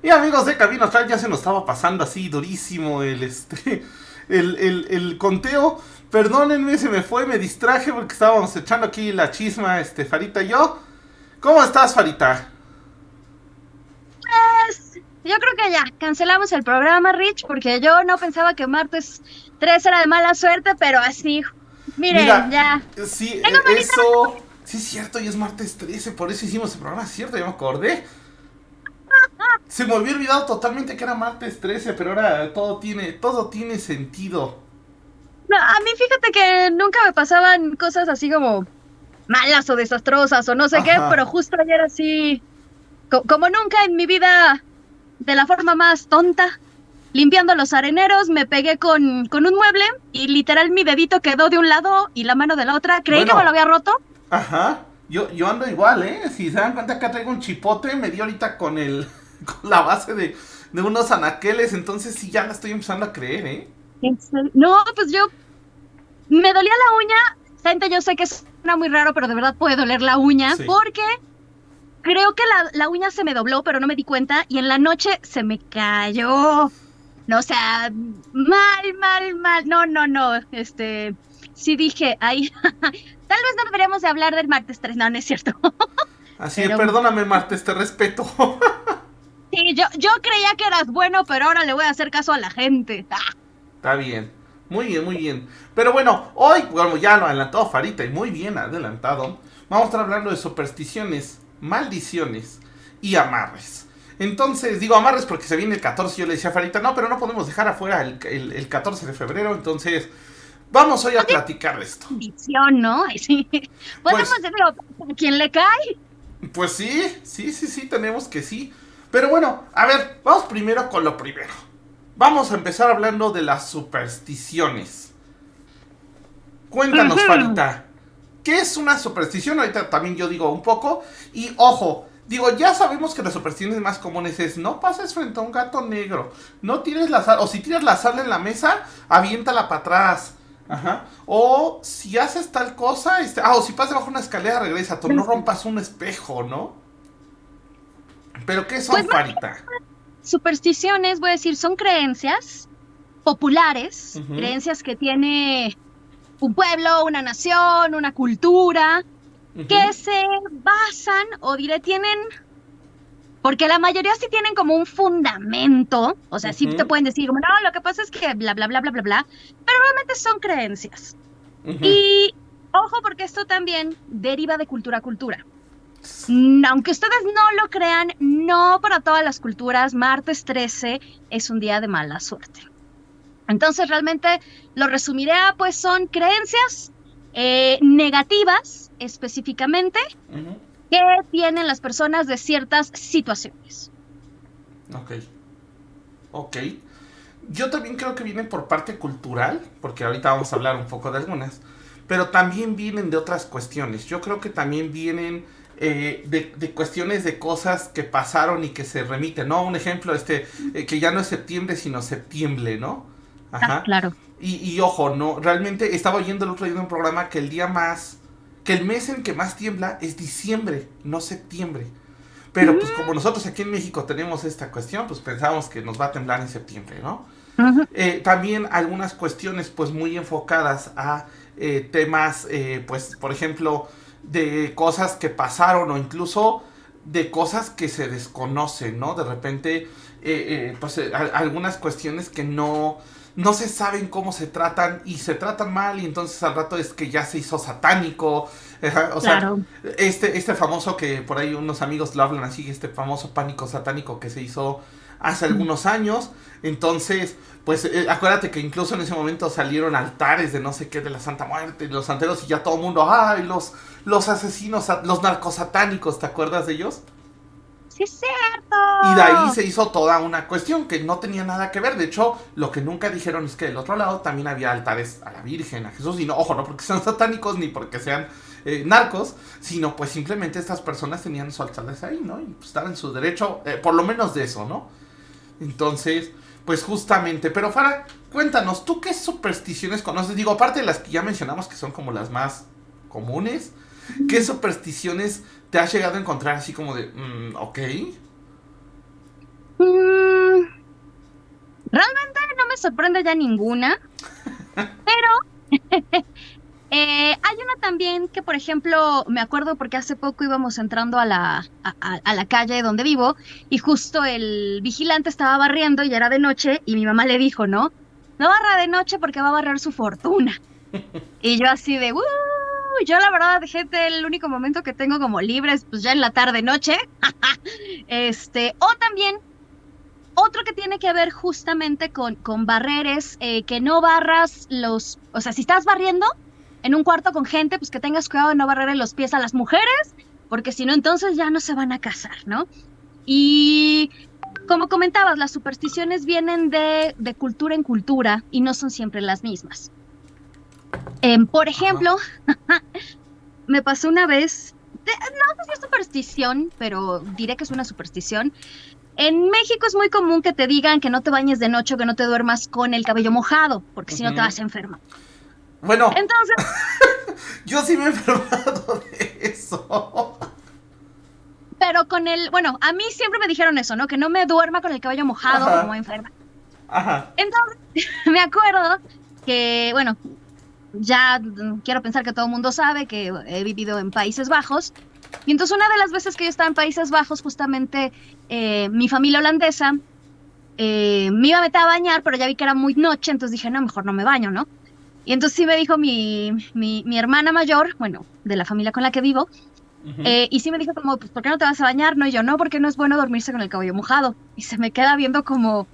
Y amigos de Camino Astral, ya se nos estaba pasando así durísimo el conteo. Perdónenme, se me fue, me distraje porque estábamos echando aquí la chisma, Farita y yo. ¿Cómo estás, Farita? Pues, yo creo que ya, cancelamos el programa, Rich, porque yo no pensaba que martes 3 era de mala suerte, pero así, miren, Mira, ya. sí, Tengo malita. eso... Sí, es cierto, y es martes 13, por eso hicimos el programa, es cierto, ya me acordé. Se me había olvidado totalmente que era martes 13, pero ahora todo tiene sentido. No, a mí fíjate que nunca me pasaban cosas así como malas o desastrosas o no sé qué, Ajá. pero justo ayer así, como nunca en mi vida, de la forma más tonta, limpiando los areneros, me pegué con un mueble y literal mi dedito quedó de un lado y la mano de la otra. Creí que me lo Bueno, había roto. ajá. Yo ando igual, ¿eh? Si se dan cuenta, acá traigo un chipote, me dio ahorita con con la base de unos anaqueles, entonces sí ya la estoy empezando a creer, ¿eh? No, pues yo me dolía la uña. Gente, yo sé que suena muy raro, pero de verdad puede doler la uña Sí. porque creo que la uña se me dobló, pero no me di cuenta y en la noche se me cayó. No, o sea, mal, mal, mal. No, no, no. Sí dije, ay, tal vez no deberíamos de hablar del martes 3. No, no es cierto. Así de, Pero perdóname, Martes, te respeto. sí, yo creía que eras bueno, pero ahora le voy a hacer caso a la gente. Está bien. Muy bien, muy bien. Pero bueno, hoy, como ya lo adelantó Farita y muy bien adelantado, vamos a estar hablando de supersticiones, maldiciones y amarres. Entonces, digo amarres porque se viene el 14. Yo le decía a Farita, no, pero no podemos dejar afuera el 14 de febrero. Entonces, vamos hoy a platicar de esto. Bendición, ¿no? Ay, sí. Podemos Pues, decirlo a quien le cae. pues sí, tenemos que sí. Pero bueno, a ver, vamos primero con lo primero. Vamos a empezar hablando de las supersticiones. Cuéntanos, Ujú. Farita, ¿qué es una superstición? Ahorita también yo digo un poco. Y ojo, digo, ya sabemos que las supersticiones más comunes es no pases frente a un gato negro, no tires la sal, o si tiras la sal en la mesa, aviéntala para atrás. Ajá. O si haces tal cosa, o si pasas bajo una escalera, regresa, tú no rompas un espejo, ¿no? Pero ¿qué son, Pues más Farita? supersticiones, voy a decir, son creencias populares, Ujú, creencias que tiene un pueblo, una nación, una cultura, ujú, que se basan, o diré, tienen, porque la mayoría sí tienen como un fundamento, o sea, sí te ujú, pueden decir como, no, lo que pasa es que bla, bla, bla, bla, bla, bla, pero realmente son creencias. ujú. Y ojo, porque esto también deriva de cultura a cultura. Aunque ustedes no lo crean, no para todas las culturas, martes 13 es un día de mala suerte. Entonces, realmente lo resumiré a, pues son creencias negativas específicamente Ujú. que tienen las personas de ciertas situaciones. Ok, ok. Yo también creo que vienen por parte cultural, porque ahorita vamos a hablar un poco de algunas, pero también vienen de otras cuestiones. Yo creo que también vienen de cuestiones de cosas que pasaron y que se remiten, ¿no? Un ejemplo, que ya no es septiembre, sino septiembre, ¿no? Ah, Ajá. claro. Y ojo, ¿no? Realmente estaba oyendo el otro día en un programa que el mes en que más tiembla es diciembre, no septiembre. Pero pues como Mm, nosotros aquí en México tenemos esta cuestión, pues pensamos que nos va a temblar en septiembre, ¿no? ujú. También algunas cuestiones pues muy enfocadas a temas, pues por ejemplo, de cosas que pasaron o incluso de cosas que se desconocen, ¿no? De repente, pues algunas cuestiones que no se saben cómo se tratan y se tratan mal y entonces al rato es que ya se hizo satánico. O sea, Claro. este famoso que por ahí unos amigos lo hablan así, este famoso pánico satánico que se hizo hace Mm. algunos años. Entonces, pues acuérdate que incluso en ese momento salieron altares de no sé qué de la Santa Muerte, de los santeros y ya todo el mundo, ay, los asesinos, los narcosatánicos, ¿te acuerdas de ellos? Sí, es Y de ahí cierto. se hizo toda una cuestión que no tenía nada que ver. De hecho, lo que nunca dijeron es que del otro lado también había altares a la Virgen, a Jesús. Y no, ojo, no porque sean satánicos ni porque sean narcos, sino pues simplemente estas personas tenían sus altares ahí, ¿no? Y pues estaban en su derecho, por lo menos de eso, ¿no? Entonces, pues justamente, pero Farah, cuéntanos, ¿tú qué supersticiones conoces? Digo, aparte de las que ya mencionamos que son como las más comunes, ¿qué supersticiones te has llegado a encontrar así como de, ok? Mm, realmente no me sorprende ya ninguna, pero hay una también que, por ejemplo, me acuerdo porque hace poco íbamos entrando a la calle donde vivo y justo el vigilante estaba barriendo y era de noche y mi mamá le dijo, ¿no? No barra de noche porque va a barrer su fortuna. Y yo así de, yo la verdad, gente, el único momento que tengo como libre es pues ya en la tarde noche. O también otro que tiene que ver justamente con barrer es que no barras o sea, si estás barriendo en un cuarto con gente, pues que tengas cuidado de no barrerle los pies a las mujeres, porque si no, entonces ya no se van a casar, ¿no? Y como comentabas, las supersticiones vienen de cultura en cultura y no son siempre las mismas. Por Ajá. ejemplo, me pasó una vez, no sé si es superstición, pero diré que es una superstición. En México es muy común que te digan que no te bañes de noche o que no te duermas con el cabello mojado, porque si no te Ujú. vas a enfermar. Bueno, Entonces, yo sí me he enfermado de eso. pero bueno, a mí siempre me dijeron eso, ¿no? Que no me duerma con el cabello mojado porque me voy Ajá, a enfermar. ajá. Entonces, me acuerdo que, bueno, ya quiero pensar que todo el mundo sabe que he vivido en Países Bajos. Y entonces una de las veces que yo estaba en Países Bajos, justamente mi familia holandesa me iba a meter a bañar, pero ya vi que era muy noche, entonces dije, no, mejor no me baño, ¿no? Y entonces sí me dijo mi hermana mayor, bueno, de la familia con la que vivo, Ujú. y sí me dijo como, pues, ¿por qué no te vas a bañar? No, y yo, no, porque no es bueno dormirse con el cabello mojado. Y se me queda viendo como,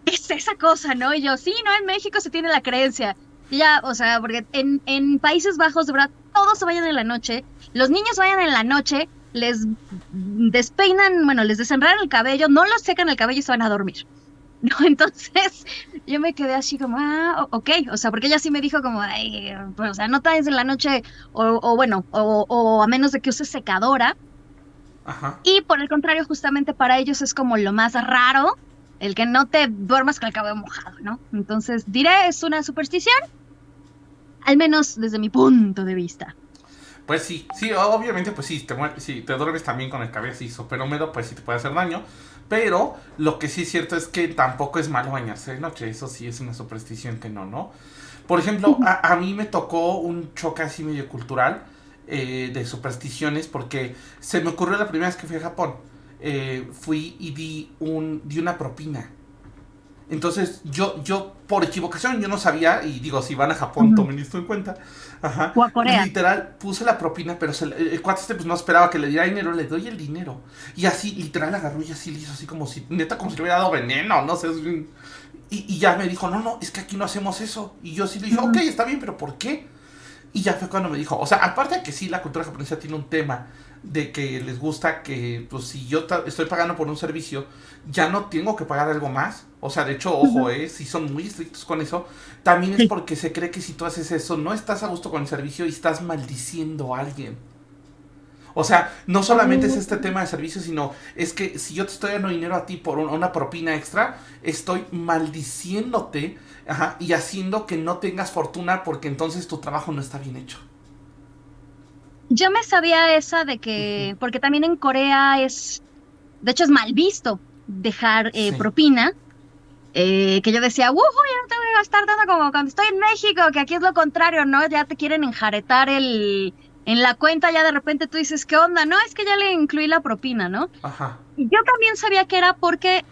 ¿qué es esa cosa, no? Y yo, sí, no, en México se tiene la creencia. Y ya, o sea, porque en Países Bajos, de verdad, todos se vayan en la noche, los niños vayan en la noche, les despeinan, bueno, les desenredan el cabello, no los secan el cabello y se van a dormir. ¿No? Entonces yo me quedé así como, ok, o sea, porque ella sí me dijo como, ay, pues, o sea, no te vayas en la noche, o bueno, o a menos de que uses secadora, Ajá. y por el contrario, justamente para ellos es como lo más raro, el que no te duermas con el cabello mojado, ¿no? Entonces diré, es una superstición, al menos desde mi punto de vista. Pues sí, sí, obviamente, pues sí, si te duermes también con el cabello así súper húmedo, pues sí te puede hacer daño. Pero lo que sí es cierto es que tampoco es malo bañarse de noche. Eso sí es una superstición que no, ¿no? Por ejemplo, a mí me tocó un choque así medio cultural de supersticiones porque se me ocurrió la primera vez que fui a Japón. Fui y di una propina. Entonces, yo por equivocación, yo no sabía, y digo, si van a Japón, Ujú. tomen esto en cuenta. Ajá. O a Corea. Literal, puse la propina, pero el cuate este pues no esperaba que le diera dinero, le doy el dinero. Y así, literal, agarró y así le hizo así como si, neta, como si le hubiera dado veneno, no sé. Y ya me dijo, no, no, es que aquí no hacemos eso. Y yo sí le dije, ok, Ujú. está bien, pero ¿por qué? Y ya fue cuando me dijo, o sea, aparte de que sí, la cultura japonesa tiene un tema de que les gusta que, pues, si yo estoy pagando por un servicio, ya no tengo que pagar algo más. O sea, de hecho, ojo, Ujú. sí son muy estrictos con eso. También es Sí. porque se cree que si tú haces eso, no estás a gusto con el servicio y estás maldiciendo a alguien. O sea, no solamente es Oh. este tema de servicio, sino es que si yo te estoy dando dinero a ti por una propina extra, estoy maldiciéndote, ajá, y haciendo que no tengas fortuna porque entonces tu trabajo no está bien hecho. Yo me sabía esa de que, porque también en Corea de hecho es mal visto dejar Sí. propina, que yo decía, ¡wujú! Ya no te voy a gastar tanto como cuando estoy en México, que aquí es lo contrario, ¿no? Ya te quieren enjaretar en la cuenta, ya de repente tú dices, ¿qué onda? No, es que ya le incluí la propina, ¿no? Ajá. Y yo también sabía que era porque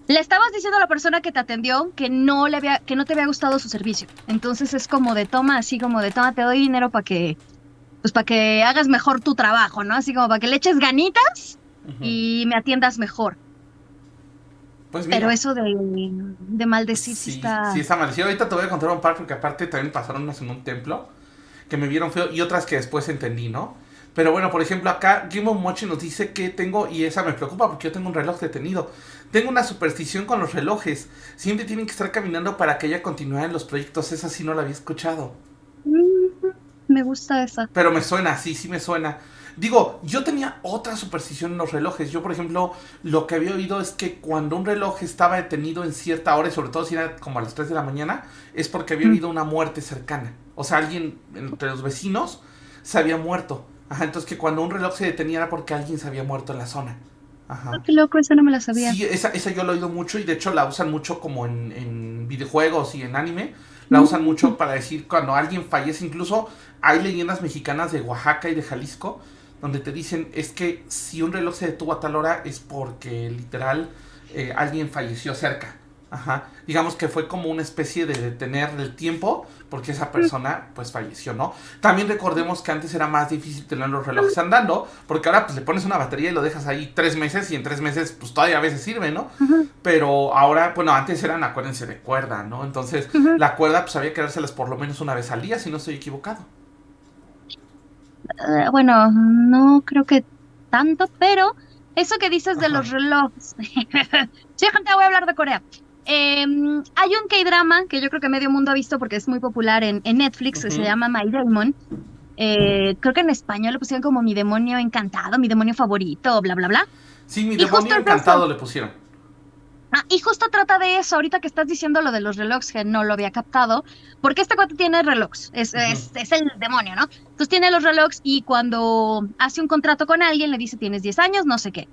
le estabas diciendo a la persona que te atendió que no te había gustado su servicio. Entonces es como de toma, así como de toma, te doy dinero pues para que hagas mejor tu trabajo, ¿no? Así como para que le eches ganitas Ujú. y me atiendas mejor. Pues Pero mira, eso de maldecir sí sí, sí está. está mal. Sí, ahorita te voy a contar un par porque aparte también pasaron unas en un templo que me vieron feo y otras que después entendí, ¿no? Pero bueno, por ejemplo, acá Game of Mochi nos dice que tengo, y esa me preocupa porque yo tengo un reloj detenido. Tengo una superstición con los relojes. Siempre tienen que estar caminando para que ella continúe en los proyectos. Esa sí no la había escuchado. Mm, me gusta esa. Pero me suena, sí, sí me suena. Digo, yo tenía otra superstición en los relojes. Yo, por ejemplo, lo que había oído es que cuando un reloj estaba detenido en cierta hora, y sobre todo si era como a las 3 de la mañana, es porque había Mm. habido una muerte cercana. O sea, alguien entre los vecinos se había muerto. Ajá, entonces que cuando un reloj se detenía era porque alguien se había muerto en la zona. Ajá. Qué loco, eso no me la sabía. Sí, esa yo lo he oído mucho y de hecho la usan mucho como en videojuegos y en anime. La usan Mm. mucho para decir cuando alguien fallece. Incluso hay leyendas mexicanas de Oaxaca y de Jalisco donde te dicen es que si un reloj se detuvo a tal hora es porque literal alguien falleció cerca. Ajá. Digamos que fue como una especie de detener el tiempo porque esa persona pues falleció, ¿no? También recordemos que antes era más difícil tener los relojes andando porque ahora pues le pones una batería y lo dejas ahí 3 meses y en 3 meses pues todavía a veces sirve, ¿no? Ujú, Pero ahora, bueno, antes eran, acuérdense, de cuerda, ¿no? Entonces ujú. la cuerda pues había que dárselas por lo menos una vez al día si no estoy equivocado. Bueno, no creo que tanto, pero eso que dices de los Ajá. relojes. Sí, gente, voy a hablar de Corea. Hay un K-drama que yo creo que medio mundo ha visto porque es muy popular en Netflix, que se Ujú. llama My Demon. Creo que en español le pusieron como mi demonio encantado, mi demonio favorito, bla, bla, bla. Sí, mi Y justo demonio es de eso. encantado le pusieron. Y justo trata de eso, ahorita que estás diciendo lo de los relojes, que no lo había captado, porque este cuate tiene relojes, Ujú. es el demonio, ¿no? Entonces tiene los relojes y cuando hace un contrato con alguien le dice tienes 10 años, no sé qué.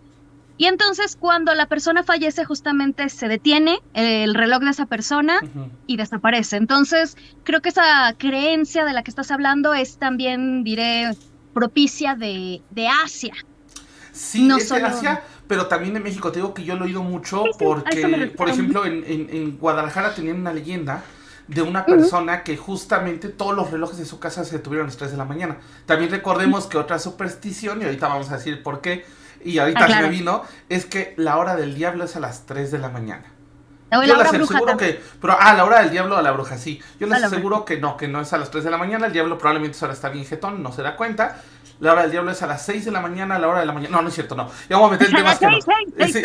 Y entonces cuando la persona fallece justamente se detiene el reloj de esa persona Ujú. y desaparece. Entonces creo que esa creencia de la que estás hablando es también, diré, propicia de Asia, Sí, no es de solo... Asia, pero también de México. Te digo que yo lo he oído Sí, mucho sí, a eso me porque, por refiero. ejemplo, en Guadalajara tenían una leyenda de una Ujú, persona que justamente todos los relojes de su casa se detuvieron a las 3 de la mañana. También recordemos que otra superstición, y ahorita vamos a decir por qué, y ahorita se me claro. vino, es que la hora del diablo es a las 3 de la mañana. O Yo la hora les bruja aseguro también. que, pero, la hora del diablo a la bruja, sí. Yo A les la bruja. aseguro que no es a las 3 de la mañana. El diablo probablemente ahora está bien jetón, no se da cuenta. La hora del diablo es a las 6 de la mañana, a la hora de la mañana. No, no es cierto, no. Ya vamos a meter en A las temas que no. seis, seis, seis. Sí,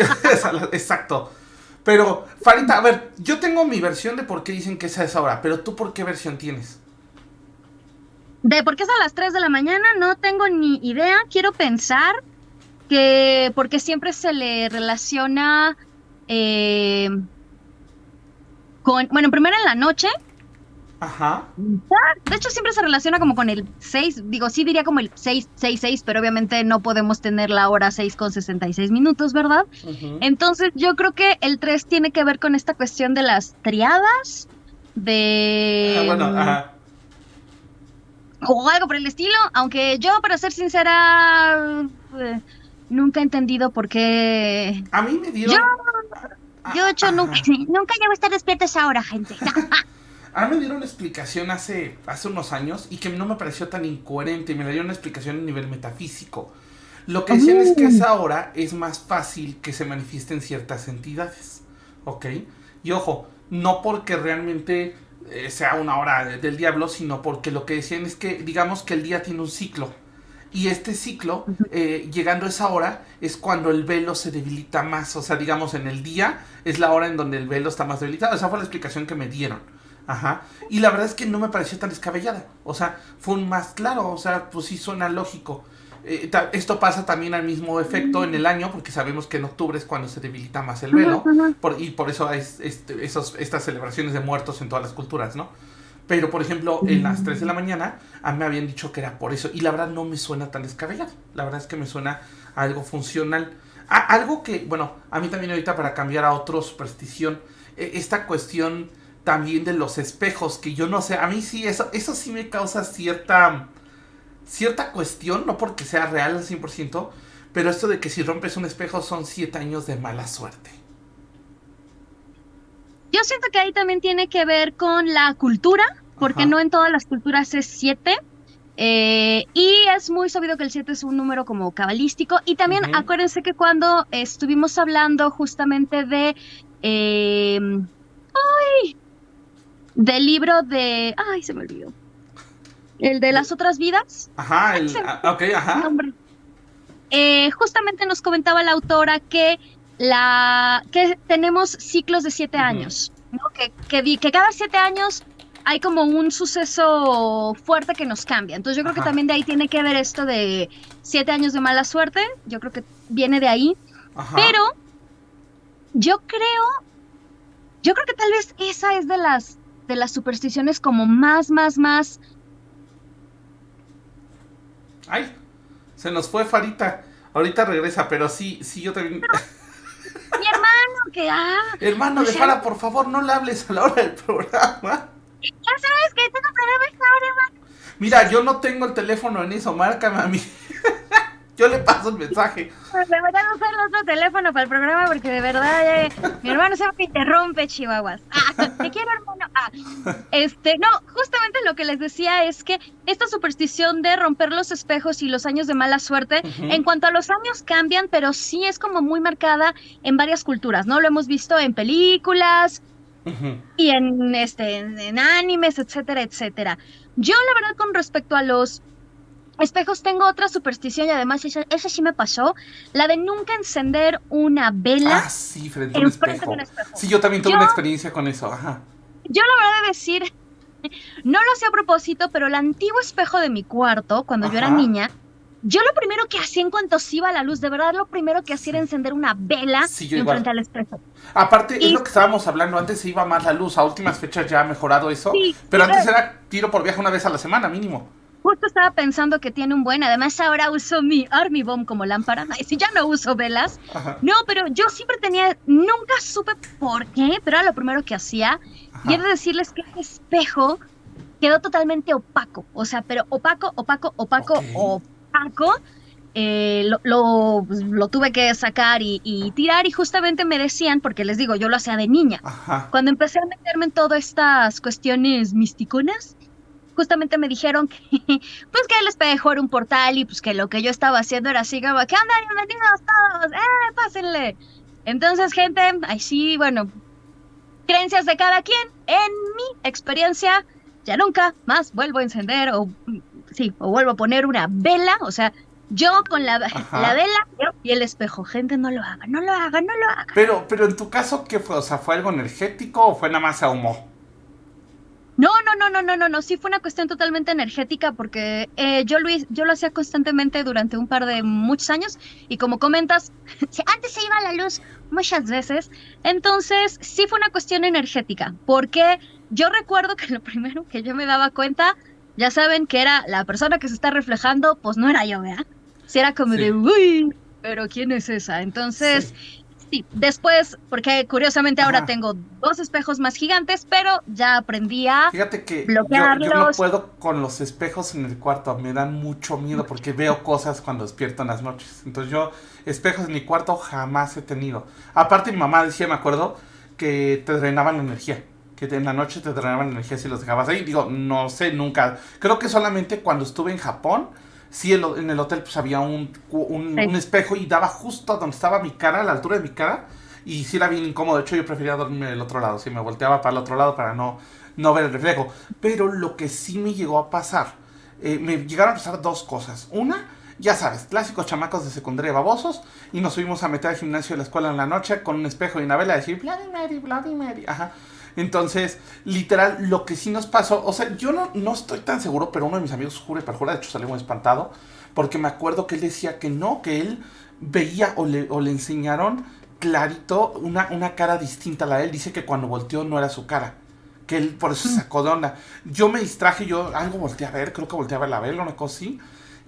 exacto. Pero, Farita, a ver, yo tengo mi versión de por qué dicen que es a esa hora, pero tú por qué versión tienes. De por qué es a las 3 de la mañana, no tengo ni idea. Quiero pensar que porque siempre se le relaciona eh, con, bueno, primero en la noche. Ajá. De hecho, siempre se relaciona como con el 6. Digo, sí diría como el 6 pero obviamente no podemos tener la hora 6:66, ¿verdad? Ujú. Entonces, yo creo que el 3 tiene que ver con esta cuestión de las triadas, de Bueno, ajá. o algo por el estilo, aunque yo, para ser sincera, eh, nunca he entendido por qué. A mí me Yo, dieron. yo de hecho, nunca, Ajá. nunca llevo a estar despierta a esa hora, gente. A mí me dieron una explicación hace unos años y que no me pareció tan incoherente. Me la dieron una explicación a nivel metafísico. Lo que decían es que Mm, esa hora es más fácil que se manifiesten ciertas entidades. ¿Ok? Y ojo, no porque realmente sea una hora del diablo, sino porque lo que decían es que, digamos que el día tiene un ciclo. Y este ciclo, ujú, llegando a esa hora, es cuando el velo se debilita más. O sea, digamos, en el día es la hora en donde el velo está más debilitado. Esa fue la explicación que me dieron. Ajá. Y la verdad es que no me pareció tan descabellada. O sea, fue un más claro. O sea, pues sí suena lógico. Esto pasa también al mismo efecto en el año, porque sabemos que en octubre es cuando se debilita más el ujú, velo. ujú. Y por eso hay estas celebraciones de muertos en todas las culturas, ¿no? Pero, por ejemplo, en las 3 de la mañana, a mí me habían dicho que era por eso. Y la verdad no me suena tan descabellado. La verdad es que me suena a algo funcional. Algo que, bueno, a mí también ahorita para cambiar a otra superstición, esta cuestión también de los espejos, que yo no sé, a mí sí, eso sí me causa cierta cuestión, no porque sea real al 100%, pero esto de que si rompes un espejo son 7 años de mala suerte. Yo siento que ahí también tiene que ver con la cultura, porque Ajá. no en todas las culturas es 7. Y es muy sabido que el 7 es un número como cabalístico. Y también Ujú. acuérdense que cuando estuvimos hablando justamente eh, del libro de... Ay, se me olvidó. El de las De- otras vidas. ajá, Ay, se me olvidó ok, el ajá. nombre. Justamente nos comentaba la autora que, que tenemos ciclos de 7 años, ¿no? Que cada 7 años hay como un suceso fuerte que nos cambia. Entonces yo creo que Ajá. también de ahí tiene que ver esto de 7 años de mala suerte. Yo creo que viene de ahí. Ajá. Pero yo creo, yo creo que tal vez esa es de las supersticiones como más. Ay, se nos fue Farita. Ahorita regresa, pero sí, sí, yo también. Mi hermano, que, Hermano o de sea, Fara, por favor, no le hables a la hora del programa. ya sabes que tengo problemas ahora. Mira, yo no tengo el teléfono en eso, márcame a mí. Yo le paso el mensaje. Le voy a usar otro teléfono para el programa porque de verdad mi hermano se me interrumpe, chihuahuas. Te quiero, hermano. No, justamente lo que les decía es que esta superstición de romper los espejos y los años de mala suerte, en Ujú, cuanto a los años cambian, pero sí es como muy marcada en varias culturas, ¿no? Lo hemos visto en películas ujú. y en animes, etcétera, etcétera. Yo, la verdad, con respecto a los espejos, tengo otra superstición y además esa sí me pasó, la de nunca encender una vela Ah, sí, frente a un enfrente de un espejo. espejo. Sí, yo también tuve Yo, una experiencia con eso, ajá. yo la verdad de decir, no lo hacía a propósito, pero el antiguo espejo de mi cuarto, cuando yo era Ajá. niña, yo lo primero que hacía en cuanto se iba la luz, de verdad, lo primero que hacía Sí. era encender una vela Sí, yo igual. enfrente al espejo. Aparte, es Y lo que estábamos hablando, antes se iba más la luz, a últimas fechas ya ha mejorado eso, sí, pero antes era tiro por viaje una vez a la semana mínimo. justo estaba pensando que tiene un buen, además ahora uso mi Army Bomb como lámpara, y si ya no uso velas. Ajá, No, pero yo siempre tenía, nunca supe por qué, pero era lo primero que hacía. Y he ajá. de decirles que ese espejo quedó totalmente opaco, o sea, pero opaco, opaco, Ok. opaco, opaco. Lo tuve que sacar y tirar y justamente me decían, porque les digo, yo lo hacía de niña. Ajá. Cuando empecé a meterme en todas estas cuestiones misticonas, justamente me dijeron que, pues que el espejo era un portal y pues que lo que yo estaba haciendo era así como, ¿qué onda? Bienvenidos todos, pásenle. Entonces, gente, ahí sí, bueno, creencias de cada quien. En mi experiencia, ya nunca más vuelvo a encender sí, o vuelvo a poner una vela, o sea, yo con la Ajá. vela y el espejo. Gente, no lo hagan, no lo hagan, no lo hagan. Pero en tu caso, ¿qué fue? O sea, ¿fue algo energético o fue nada más a humo? No, no, no, no, no, no, no, sí fue una cuestión totalmente energética porque yo lo hacía constantemente durante un par de muchos años y como comentas, antes se iba la luz muchas veces, entonces sí fue una cuestión energética porque yo recuerdo que lo primero que yo me daba cuenta, ya saben que era la persona que se está reflejando, pues no era yo, ¿verdad? Sí era como de, Sí, uy, pero ¿quién es esa? sí. Entonces... Sí, después, porque curiosamente ahora Ajá. tengo dos espejos más gigantes, pero ya aprendí a Fíjate que yo no bloquearlos. puedo con los espejos en el cuarto, me dan mucho miedo porque veo cosas cuando despierto en las noches. Entonces yo espejos en mi cuarto jamás he tenido. Aparte mi mamá decía, me acuerdo, que te drenaban la energía. Que en la noche te drenaban la energía si los dejabas ahí. Digo, no sé, nunca. Creo que solamente cuando estuve en Japón, sí en el hotel pues había un Sí. espejo y daba justo donde estaba mi cara, a la altura de mi cara. Y sí era bien incómodo. De hecho yo prefería dormirme del otro lado. Sí, me volteaba para el otro lado para no ver el reflejo. Pero lo que sí me llegó a pasar, me llegaron a pasar dos cosas. Una, ya sabes, clásicos chamacos de secundaria babosos, y nos fuimos a meter al gimnasio de la escuela en la noche con un espejo y una vela a decir Bloody Mary, Bloody Mary. Ajá. Entonces, literal, lo que sí nos pasó, o sea, yo no estoy tan seguro, pero uno de mis amigos jura y perjura, de hecho salió muy espantado, porque me acuerdo que él decía que no, que él veía o le enseñaron clarito una cara distinta a la de él. Dice que cuando volteó no era su cara, que él por eso se Mm. sacó de onda. Yo me distraje, yo algo volteé a ver, creo que volteé a ver la vela, una cosa así.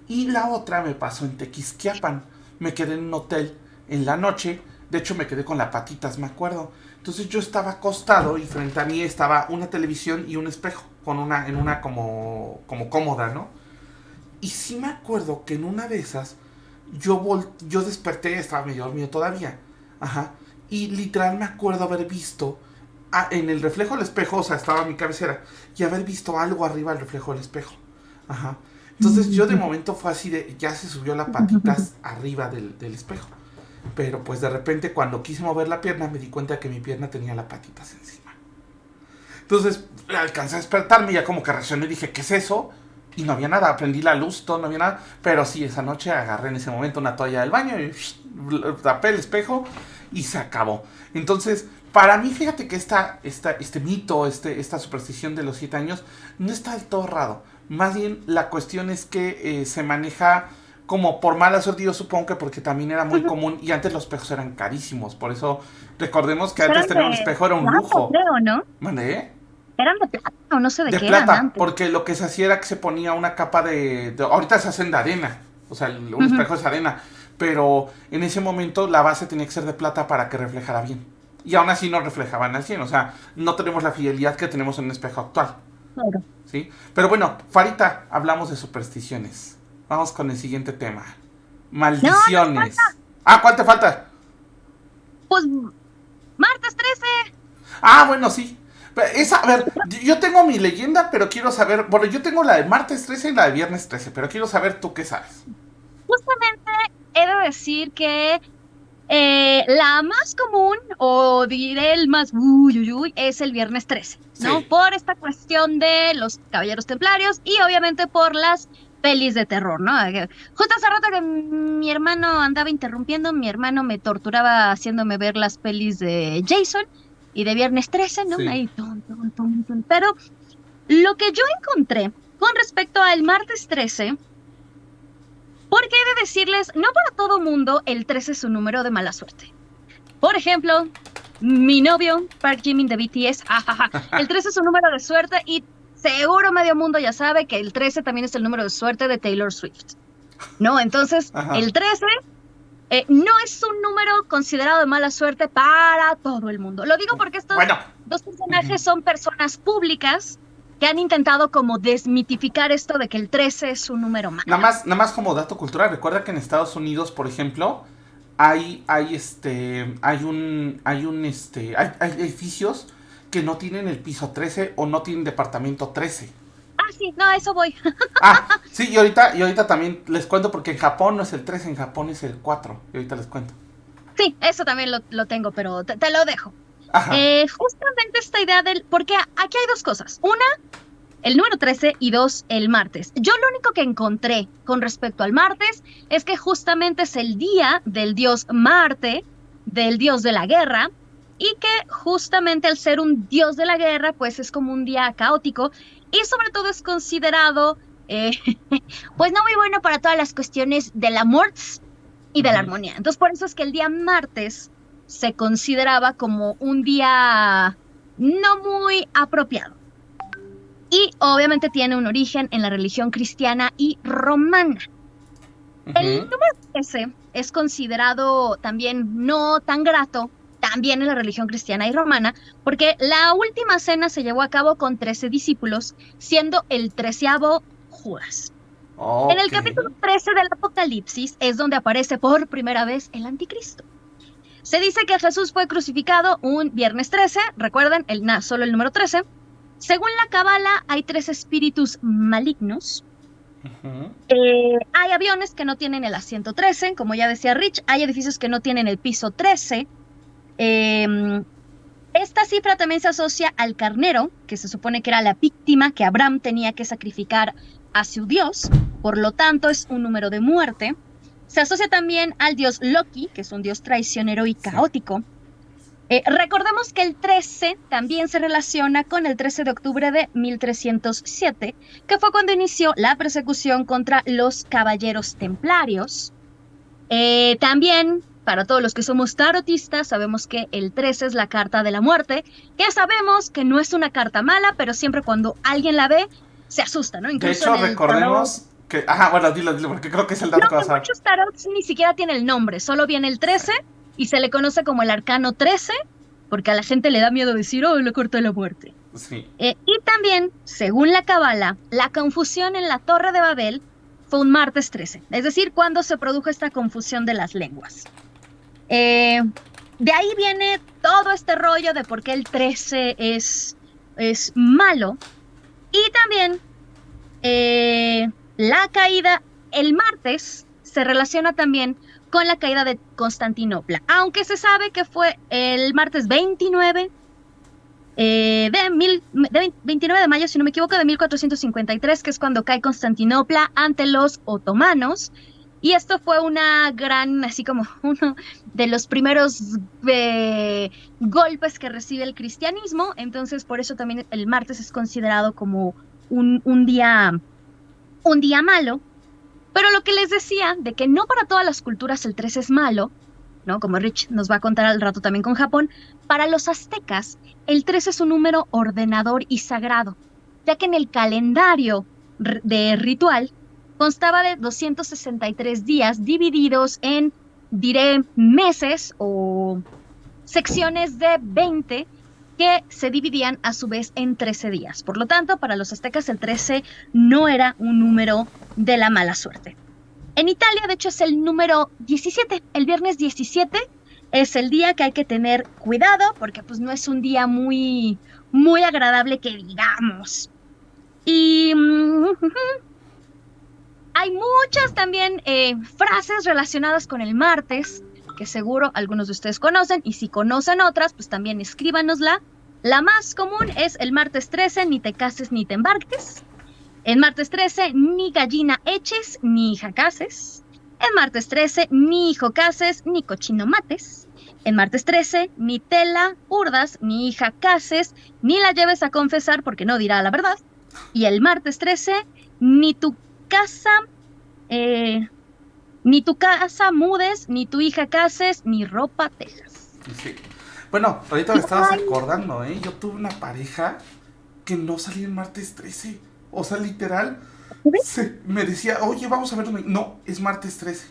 Y la otra me pasó en Tequisquiapan. Me quedé en un hotel en la noche. De hecho, me quedé con las patitas, me acuerdo. Entonces yo estaba acostado y frente a mí estaba una televisión y un espejo en una como cómoda, ¿no? Y sí me acuerdo que en una de esas yo desperté, estaba medio dormido todavía. Ajá. Y literal me acuerdo haber visto en el reflejo del espejo, o sea, estaba mi cabecera, y haber visto algo arriba del reflejo del espejo. Ajá. Entonces yo de momento fue así de, ya se subió la patitas arriba del espejo. Pero pues de repente cuando quise mover la pierna me di cuenta que mi pierna tenía las patitas encima. Entonces alcancé a despertarme y ya como que reaccioné y dije, ¿qué es eso? Y no había nada, prendí la luz, todo, no había nada. Pero sí, esa noche agarré en ese momento una toalla del baño y tapé el espejo y se acabó. Entonces, para mí, fíjate que este mito, esta superstición de los 7 años, no está del todo raro. Más bien, la cuestión es que se maneja como por mala suerte, yo supongo que porque también era muy común y antes los espejos eran carísimos. Por eso, recordemos que antes Eran tener un de espejo era un plata, lujo. creo, ¿no? ¿Mande? Eran de plata o no sé de De qué eran plata, antes. porque lo que se hacía era que se ponía una capa ahorita se hacen de arena, o sea, un espejo es arena, pero en ese momento la base tenía que ser de plata para que reflejara bien. Y aún así no reflejaban al 100, o sea, no tenemos la fidelidad que tenemos en un espejo actual. Claro. ¿Sí? Pero bueno, Farita, hablamos de supersticiones. Vamos con el siguiente tema. No, nos Maldiciones. falta. ¿Cuál te falta? Pues martes 13. Bueno, sí. A ver, yo tengo mi leyenda, pero quiero saber. Bueno, yo tengo la de martes 13 y la de viernes 13, pero quiero saber tú qué sabes. Justamente he de decir que la más común, o diré el más es el viernes 13, ¿no? Sí. Por esta cuestión de los Caballeros Templarios y obviamente por las pelis de terror, ¿no? Justo hace rato que mi hermano andaba interrumpiendo, mi hermano me torturaba haciéndome ver las pelis de Jason y de viernes 13, ¿no? Sí. Ahí, tun. Pero lo que yo encontré con respecto al martes 13, porque he de decirles, no para todo mundo el 13 es un número de mala suerte. Por ejemplo, mi novio, Park Jimin de BTS, jajaja, el 13 es un número de suerte y seguro medio mundo ya sabe que el 13 también es el número de suerte de Taylor Swift, ¿no? Entonces, Ajá. el 13 no es un número considerado de mala suerte para todo el mundo. Lo digo porque estos dos personajes son personas públicas que han intentado como desmitificar esto de que el 13 es un número malo. Nada más como dato cultural, recuerda que en Estados Unidos, por ejemplo, hay edificios que no tienen el piso 13 o no tienen departamento 13. Sí, no, a eso voy. Sí, y ahorita también les cuento porque en Japón no es el 13, en Japón es el 4. Y ahorita les cuento. Sí, eso también lo tengo, pero te lo dejo. Ajá. Justamente esta idea del... Porque aquí hay dos cosas. Una, el número 13 y dos, el martes. Yo lo único que encontré con respecto al martes es que justamente es el día del dios Marte, del dios de la guerra, y que justamente al ser un dios de la guerra, pues es como un día caótico y sobre todo es considerado, pues no muy bueno para todas las cuestiones del amor y de la armonía. Entonces por eso es que el día martes se consideraba como un día no muy apropiado. Y obviamente tiene un origen en la religión cristiana y romana. El número 13 es considerado también no tan grato, también en la religión cristiana y romana, porque la última cena se llevó a cabo con 13 discípulos, siendo el 13º Judas. En el capítulo 13 del Apocalipsis es donde aparece por primera vez el anticristo. Se dice que Jesús fue crucificado un viernes 13, recuerden, solo el número 13. Según la Cábala, hay 3 espíritus malignos. Hay aviones que no tienen el asiento 13, como ya decía Rich, hay edificios que no tienen el piso 13. Esta cifra también se asocia al carnero, que se supone que era la víctima que Abraham tenía que sacrificar a su dios, por lo tanto es un número de muerte. Se asocia también al dios Loki, que es un dios traicionero y caótico. Recordemos que el 13 también se relaciona con el 13 de octubre de 1307, que fue cuando inició la persecución contra los caballeros templarios. También, para todos los que somos tarotistas, sabemos que el 13 es la carta de la muerte, que sabemos que no es una carta mala, pero siempre cuando alguien la ve, se asusta, ¿no? Incluso de hecho, recordemos que... bueno, dilo, porque creo que es el dato que vas a dar. Muchos tarots ni siquiera tiene el nombre, solo viene el 13 y se le conoce como el arcano 13, porque a la gente le da miedo decir, la carta de la muerte. Sí. Y también, según la Cábala, la confusión en la Torre de Babel fue un martes 13, es decir, cuando se produjo esta confusión de las lenguas. De ahí viene todo este rollo de por qué el 13 es malo. Y también la caída, el martes, se relaciona también con la caída de Constantinopla, aunque se sabe que fue el martes 29 29 de mayo, si no me equivoco, de 1453, que es cuando cae Constantinopla ante los otomanos. Y esto fue una gran, así como uno de los primeros golpes que recibe el cristianismo. Entonces, por eso también el martes es considerado como un día malo. Pero lo que les decía, de que no para todas las culturas el 13 es malo, ¿no? Como Rich nos va a contar al rato también con Japón, para los aztecas el 13 es un número ordenador y sagrado, ya que en el calendario de ritual constaba de 263 días divididos en, diré, meses o secciones de 20 que se dividían a su vez en 13 días. Por lo tanto, para los aztecas el 13 no era un número de la mala suerte. En Italia, de hecho, es el número 17. El viernes 17 es el día que hay que tener cuidado porque pues no es un día muy, muy agradable que digamos. Y hay muchas también frases relacionadas con el martes, que seguro algunos de ustedes conocen, y si conocen otras, pues también escríbanosla. La más común es el martes 13, ni te cases ni te embarques. El martes 13, ni gallina eches, ni hija cases. El martes 13, ni hijo cases, ni cochino mates. El martes 13, ni tela urdas, ni hija cases, ni la lleves a confesar porque no dirá la verdad. Y el martes 13, ni tu casa, mudes, ni tu hija cases, ni ropa tejas. Sí. Bueno, ahorita me estabas acordando, ¿eh? Yo tuve una pareja que no salía el martes 13. O sea, literal, me decía, oye, vamos a ver. No, es martes 13.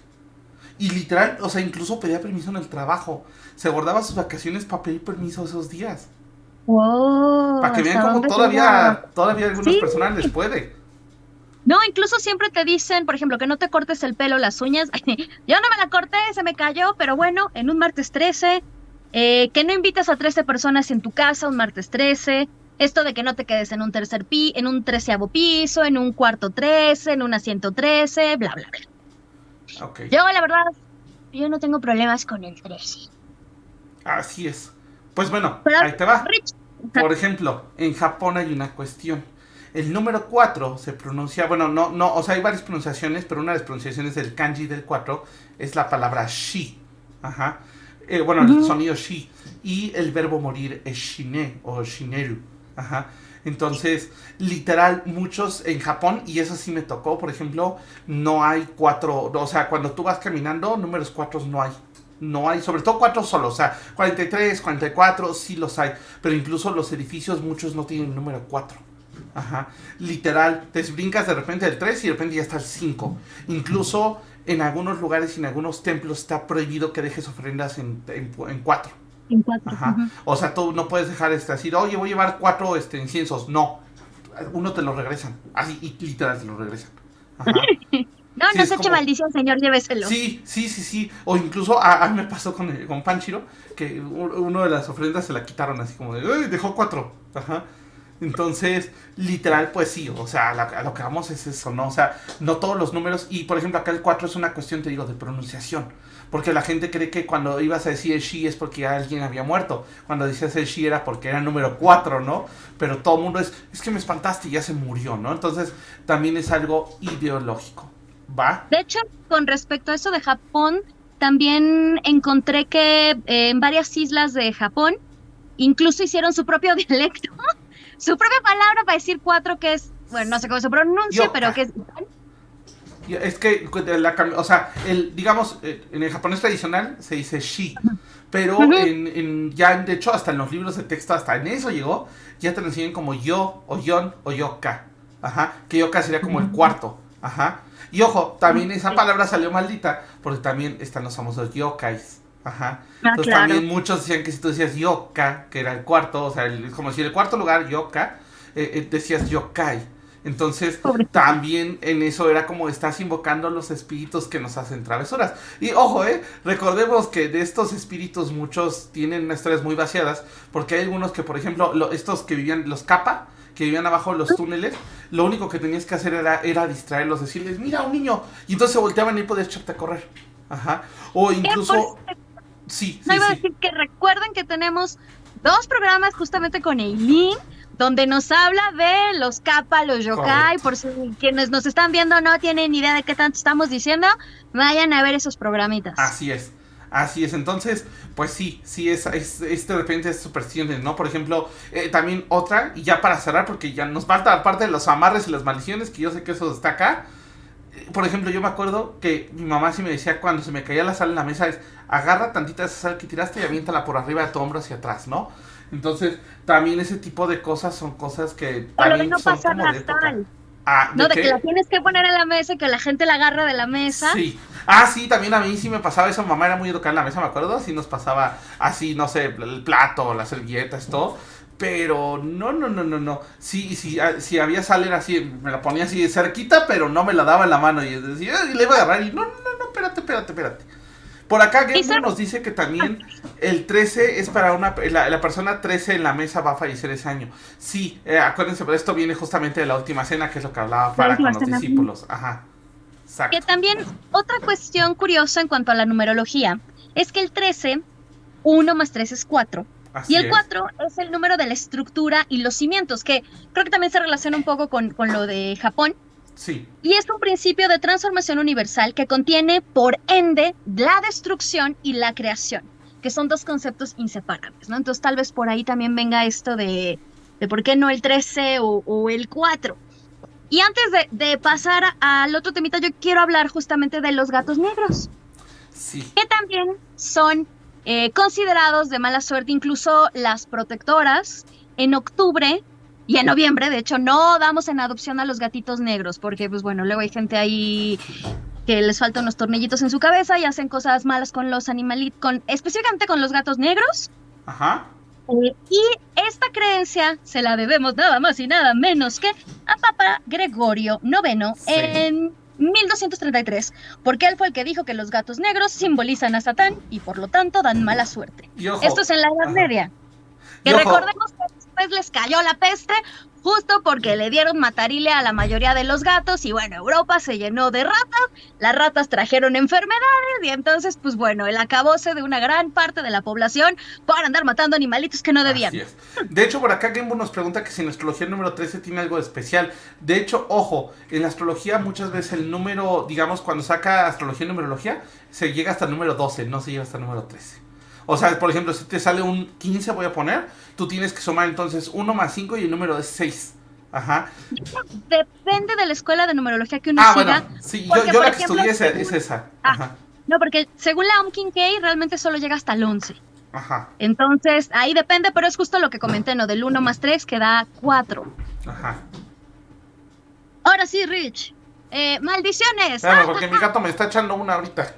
Y literal, o sea, incluso pedía permiso en el trabajo. Se guardaba sus vacaciones para pedir permiso esos días. Wow, para que vean cómo todavía algunas personas les puede. No, incluso siempre te dicen, por ejemplo, que no te cortes el pelo, las uñas. Yo no me la corté, se me cayó, pero bueno, en un martes 13, que no invites a 13 personas en tu casa un martes 13, esto de que no te quedes en un en un 13º piso, en un cuarto 13, en un asiento 13, bla, bla, bla. Okay. Yo, la verdad, yo no tengo problemas con el 13. Así es. Pues bueno, pero, ahí te va. Por ejemplo, en Japón hay una cuestión. El número 4 se pronuncia, bueno, no, o sea, hay varias pronunciaciones, pero una de las pronunciaciones del kanji del 4 es la palabra shi. Ajá. Bueno, el sonido shi. Y el verbo morir es shine o shineru. Ajá. Entonces, literal, muchos en Japón, y eso sí me tocó, por ejemplo, no hay 4, o sea, cuando tú vas caminando, números 4 no hay. No hay, sobre todo 4 solos, o sea, 43, 44, sí los hay. Pero incluso los edificios, muchos no tienen el número 4. Ajá. Literal, te brincas de repente el 3 y de repente ya está el 5. Incluso en algunos lugares y en algunos templos está prohibido que dejes ofrendas en 4. En 4. Ajá. O sea, tú no puedes dejar decir, oye, voy a llevar 4 inciensos. No, uno te lo regresan. Así, y literal te lo regresan. Ajá. No, sí, no se eche maldición, señor, lléveselo. Sí. O incluso a mí me pasó con Panchiro, que uno de las ofrendas se la quitaron así como de, ¡ay, dejó 4! Ajá. Entonces, literal, pues sí, o sea, a lo que vamos es eso, ¿no? O sea, no todos los números, y por ejemplo acá el 4 es una cuestión, te digo, de pronunciación. Porque la gente cree que cuando ibas a decir el shi es porque alguien había muerto. Cuando decías el shi era porque era el número 4, ¿no? Pero todo el mundo es que me espantaste y ya se murió, ¿no? Entonces, también es algo ideológico. ¿Va? De hecho, con respecto a eso de Japón, también encontré que en varias islas de Japón incluso hicieron su propio dialecto, su propia palabra para decir 4, que es, bueno, no sé cómo se pronuncia, yoka. Pero que es... Es que, o sea, digamos, en el japonés tradicional se dice shi, pero ya de hecho hasta en los libros de texto, hasta en eso llegó, ya te lo enseñan como yo, o yon, o yoka. Ajá, que yoka sería como el cuarto. Ajá. Y ojo, también esa palabra salió maldita porque también están los famosos yokais. Ajá. Entonces claro. También muchos decían que si tú decías yoka, que era el cuarto, o sea, como si el cuarto lugar, yoka, decías yokai. Entonces también en eso era como estás invocando los espíritus que nos hacen travesuras. Y ojo, recordemos que de estos espíritus muchos tienen historias muy vaciadas, porque hay algunos que, por ejemplo, estos que vivían, los kappa, que vivían abajo de los túneles, lo único que tenías que hacer era distraerlos, decirles, mira, un niño, y entonces se volteaban y podías echarte a correr. Ajá. O incluso... Sí. Iba a decir que recuerden que tenemos 2 programas justamente con Eileen, donde nos habla de los kappa, los yokai. Correcto. Por si quienes nos están viendo no tienen idea de qué tanto estamos diciendo, vayan a ver esos programitas. Así es. Entonces, pues sí, es de repente es supersticiones, ¿no? Por ejemplo, también otra, y ya para cerrar, porque ya nos falta aparte de los amarres y las maldiciones, que yo sé que eso está acá. Por ejemplo, yo me acuerdo que mi mamá sí me decía cuando se me caía la sal en la mesa, es agarra tantita esa sal que tiraste y aviéntala por arriba de tu hombro hacia atrás, ¿no? Entonces, también ese tipo de cosas son cosas que también no son pasar como la de época. sal. Ah, ¿no? ¿de De que la qué? tienes que poner en la mesa y que la gente la agarra de la mesa. Sí. Ah, sí, también a mí sí me pasaba eso. Mamá era muy educada en la mesa, me acuerdo. Sí nos pasaba así, no sé, el plato, las servilletas, todo. Pero no, no, no, no, no. Sí, sí, sí había salir así, me la ponía así cerquita, pero no me la daba en la mano. Y decía, y le iba a agarrar y no, no, no, no, espérate, espérate, espérate. Por acá Y Genbu sabes, nos dice que también el 13 es para la persona 13 en la mesa va a fallecer ese año. Sí, acuérdense, pero esto viene justamente de la última cena, que es lo que hablaba la para última con los escena. discípulos. Ajá, Que exacto. también otra cuestión curiosa en cuanto a la numerología es que el 13, 1 más 3 es 4. Y Así el es. 4 es el número de la estructura y los cimientos, que creo que también se relaciona un poco con lo de Japón. Sí, Y es un principio de transformación universal que contiene, por ende, la destrucción y la creación, que son dos conceptos inseparables, ¿no? Entonces, tal vez por ahí también venga esto de por qué no el 13 o el 4. Y antes de pasar al otro temita, yo quiero hablar justamente de los gatos negros, sí. que también son considerados de mala suerte, incluso las protectoras en octubre y en noviembre, de hecho, no damos en adopción a los gatitos negros, porque pues bueno, luego hay gente ahí que les faltan unos tornillitos en su cabeza y hacen cosas malas con los animalitos, específicamente con los gatos negros. Ajá. Y esta creencia se la debemos nada más y nada menos que a Papa Gregorio IX Sí. en 1233, porque él fue el que dijo que los gatos negros simbolizan a Satán y por lo tanto dan mala suerte. Y Esto ojo. es en la Edad Ajá. Media. Y Que ojo. recordemos que después les cayó la peste justo porque le dieron matarile a la mayoría de los gatos y bueno, Europa se llenó de ratas, las ratas trajeron enfermedades y entonces pues bueno, el acabose de una gran parte de la población por andar matando animalitos que no Así debían. es. De hecho, por acá Gembo nos pregunta que si en la astrología el número 13 tiene algo de especial. De hecho, ojo, en la astrología muchas veces el número, digamos, cuando saca astrología y numerología, se llega hasta el número 12, no se llega hasta el número 13. O sea, por ejemplo, si te sale un 15, voy a poner, tú tienes que sumar entonces 1 más 5 y el número es 6. Ajá. Depende de la escuela de numerología que uno Ah, bueno, siga, sí, yo, porque yo por la que ejemplo, estudié es según, esa. ah, Ajá, no, porque según la Omkin-Kay realmente solo llega hasta el 11. ajá, Entonces, ahí depende, pero es justo lo que comenté, ¿no? Del 1 más 3 que da 4. ajá. Ahora sí, Rich. Maldiciones. Espérame, porque mi gato me está echando una ahorita.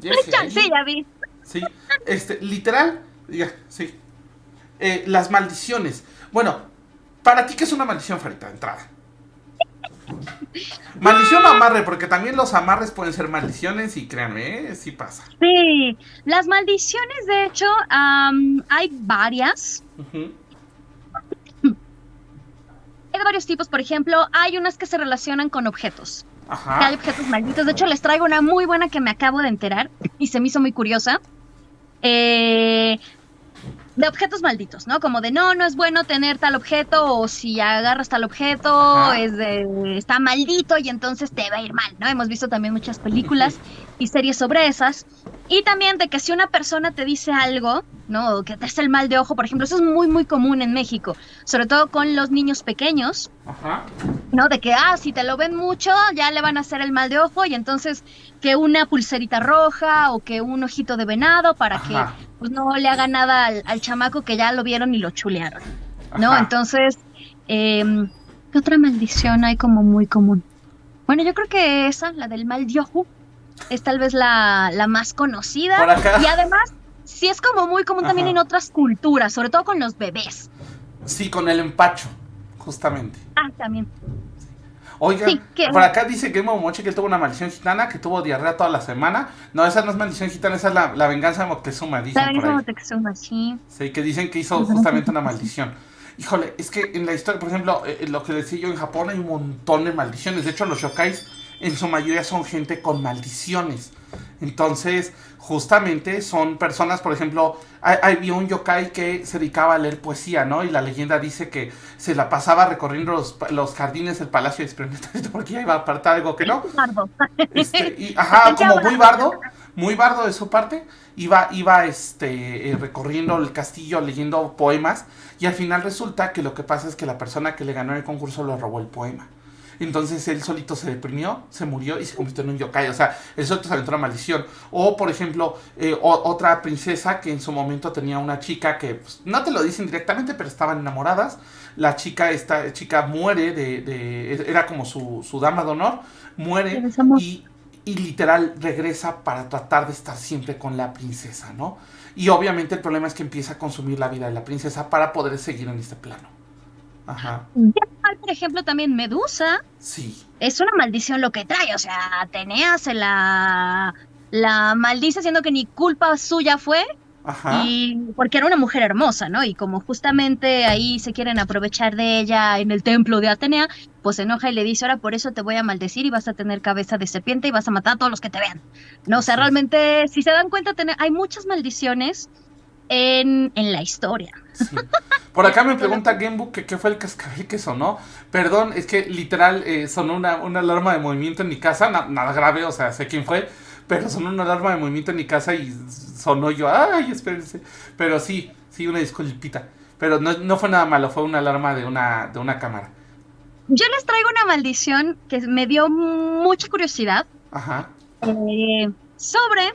Jesse, Sí, ahí. ya vi. Sí, literal, ya, sí. Las maldiciones. Bueno, ¿para ti qué es una maldición, Farita, de entrada? Maldición o amarre, porque también los amarres pueden ser maldiciones y créanme, sí pasa. Sí, las maldiciones, de hecho, hay varias. Ujú. Hay de varios tipos, por ejemplo, hay unas que se relacionan con objetos, que hay Ajá, objetos malditos. De hecho, les traigo una muy buena que me acabo de enterar y se me hizo muy curiosa. Eh, de objetos malditos, ¿no? Como de no, no es bueno tener tal objeto, o si agarras tal objeto, ajá. está maldito y entonces te va a ir mal, ¿no? Hemos visto también muchas películas y series sobre esas. Y también de que si una persona te dice algo, ¿no? O que te hace el mal de ojo, por ejemplo, eso es muy, muy común en México, sobre todo con los niños pequeños, Ajá, ¿no? De que, si te lo ven mucho, ya le van a hacer el mal de ojo y entonces que una pulserita roja o que un ojito de venado para que ajá, pues no le haga nada al chamaco que ya lo vieron y lo chulearon, ¿no? ajá. Entonces, ¿qué otra maldición hay como muy común? Bueno, yo creo que esa, la del mal de ojo, es tal vez la más conocida Por acá, y además sí es como muy común también en ajá. otras culturas, sobre todo con los bebés. Sí, con el empacho, justamente. Ah, también. Oigan, Sí, que por acá dice Game of Moche que él tuvo una maldición gitana, que tuvo diarrea toda la semana. No, esa no es maldición gitana, esa es la venganza de Moctezuma, la dicen por venganza de ahí. Moctezuma, sí. Sí, que dicen que hizo justamente una maldición. Híjole, es que en la historia, por ejemplo, lo que decía yo, en Japón hay un montón de maldiciones. De hecho, los yokais en su mayoría son gente con maldiciones. Entonces, justamente son personas, por ejemplo, había un yokai que se dedicaba a leer poesía, ¿no? Y la leyenda dice que se la pasaba recorriendo los jardines del Palacio de Experimentos, porque ya iba a apartar algo que no. Bardo. Y Se ajá, sentía como bardo. muy bardo de su parte, iba recorriendo el castillo leyendo poemas y al final resulta que lo que pasa es que la persona que le ganó el concurso le robó el poema. Entonces él solito se deprimió, se murió y se convirtió en un yokai. O sea, él solito se aventó una maldición. O, por ejemplo, otra princesa que en su momento tenía una chica que, pues, no te lo dicen directamente, pero estaban enamoradas. Esta chica muere era como su dama de honor, muere y literal regresa para tratar de estar siempre con la princesa, ¿no? Y obviamente el problema es que empieza a consumir la vida de la princesa para poder seguir en este plano. Ajá. Ya, por ejemplo, también Medusa Sí. es una maldición lo que trae, o sea, Atenea se la maldice siendo que ni culpa suya fue, Ajá. y porque era una mujer hermosa, ¿no? Y como justamente ahí se quieren aprovechar de ella en el templo de Atenea, pues se enoja y le dice, ahora por eso te voy a maldecir y vas a tener cabeza de serpiente y vas a matar a todos los que te vean. No, o sea, Así es. realmente, si se dan cuenta, hay muchas maldiciones en la historia. Sí. Por acá me pregunta Gamebook que qué fue el cascabel que sonó. Perdón, es que literal sonó una alarma de movimiento en mi casa. Nada grave, o sea, sé quién fue. Pero sonó una alarma de movimiento en mi casa y sonó yo. Ay, espérense. Pero sí, una disculpita. Pero no fue nada malo, fue una alarma de una cámara. Yo les traigo una maldición que me dio mucha curiosidad Ajá. sobre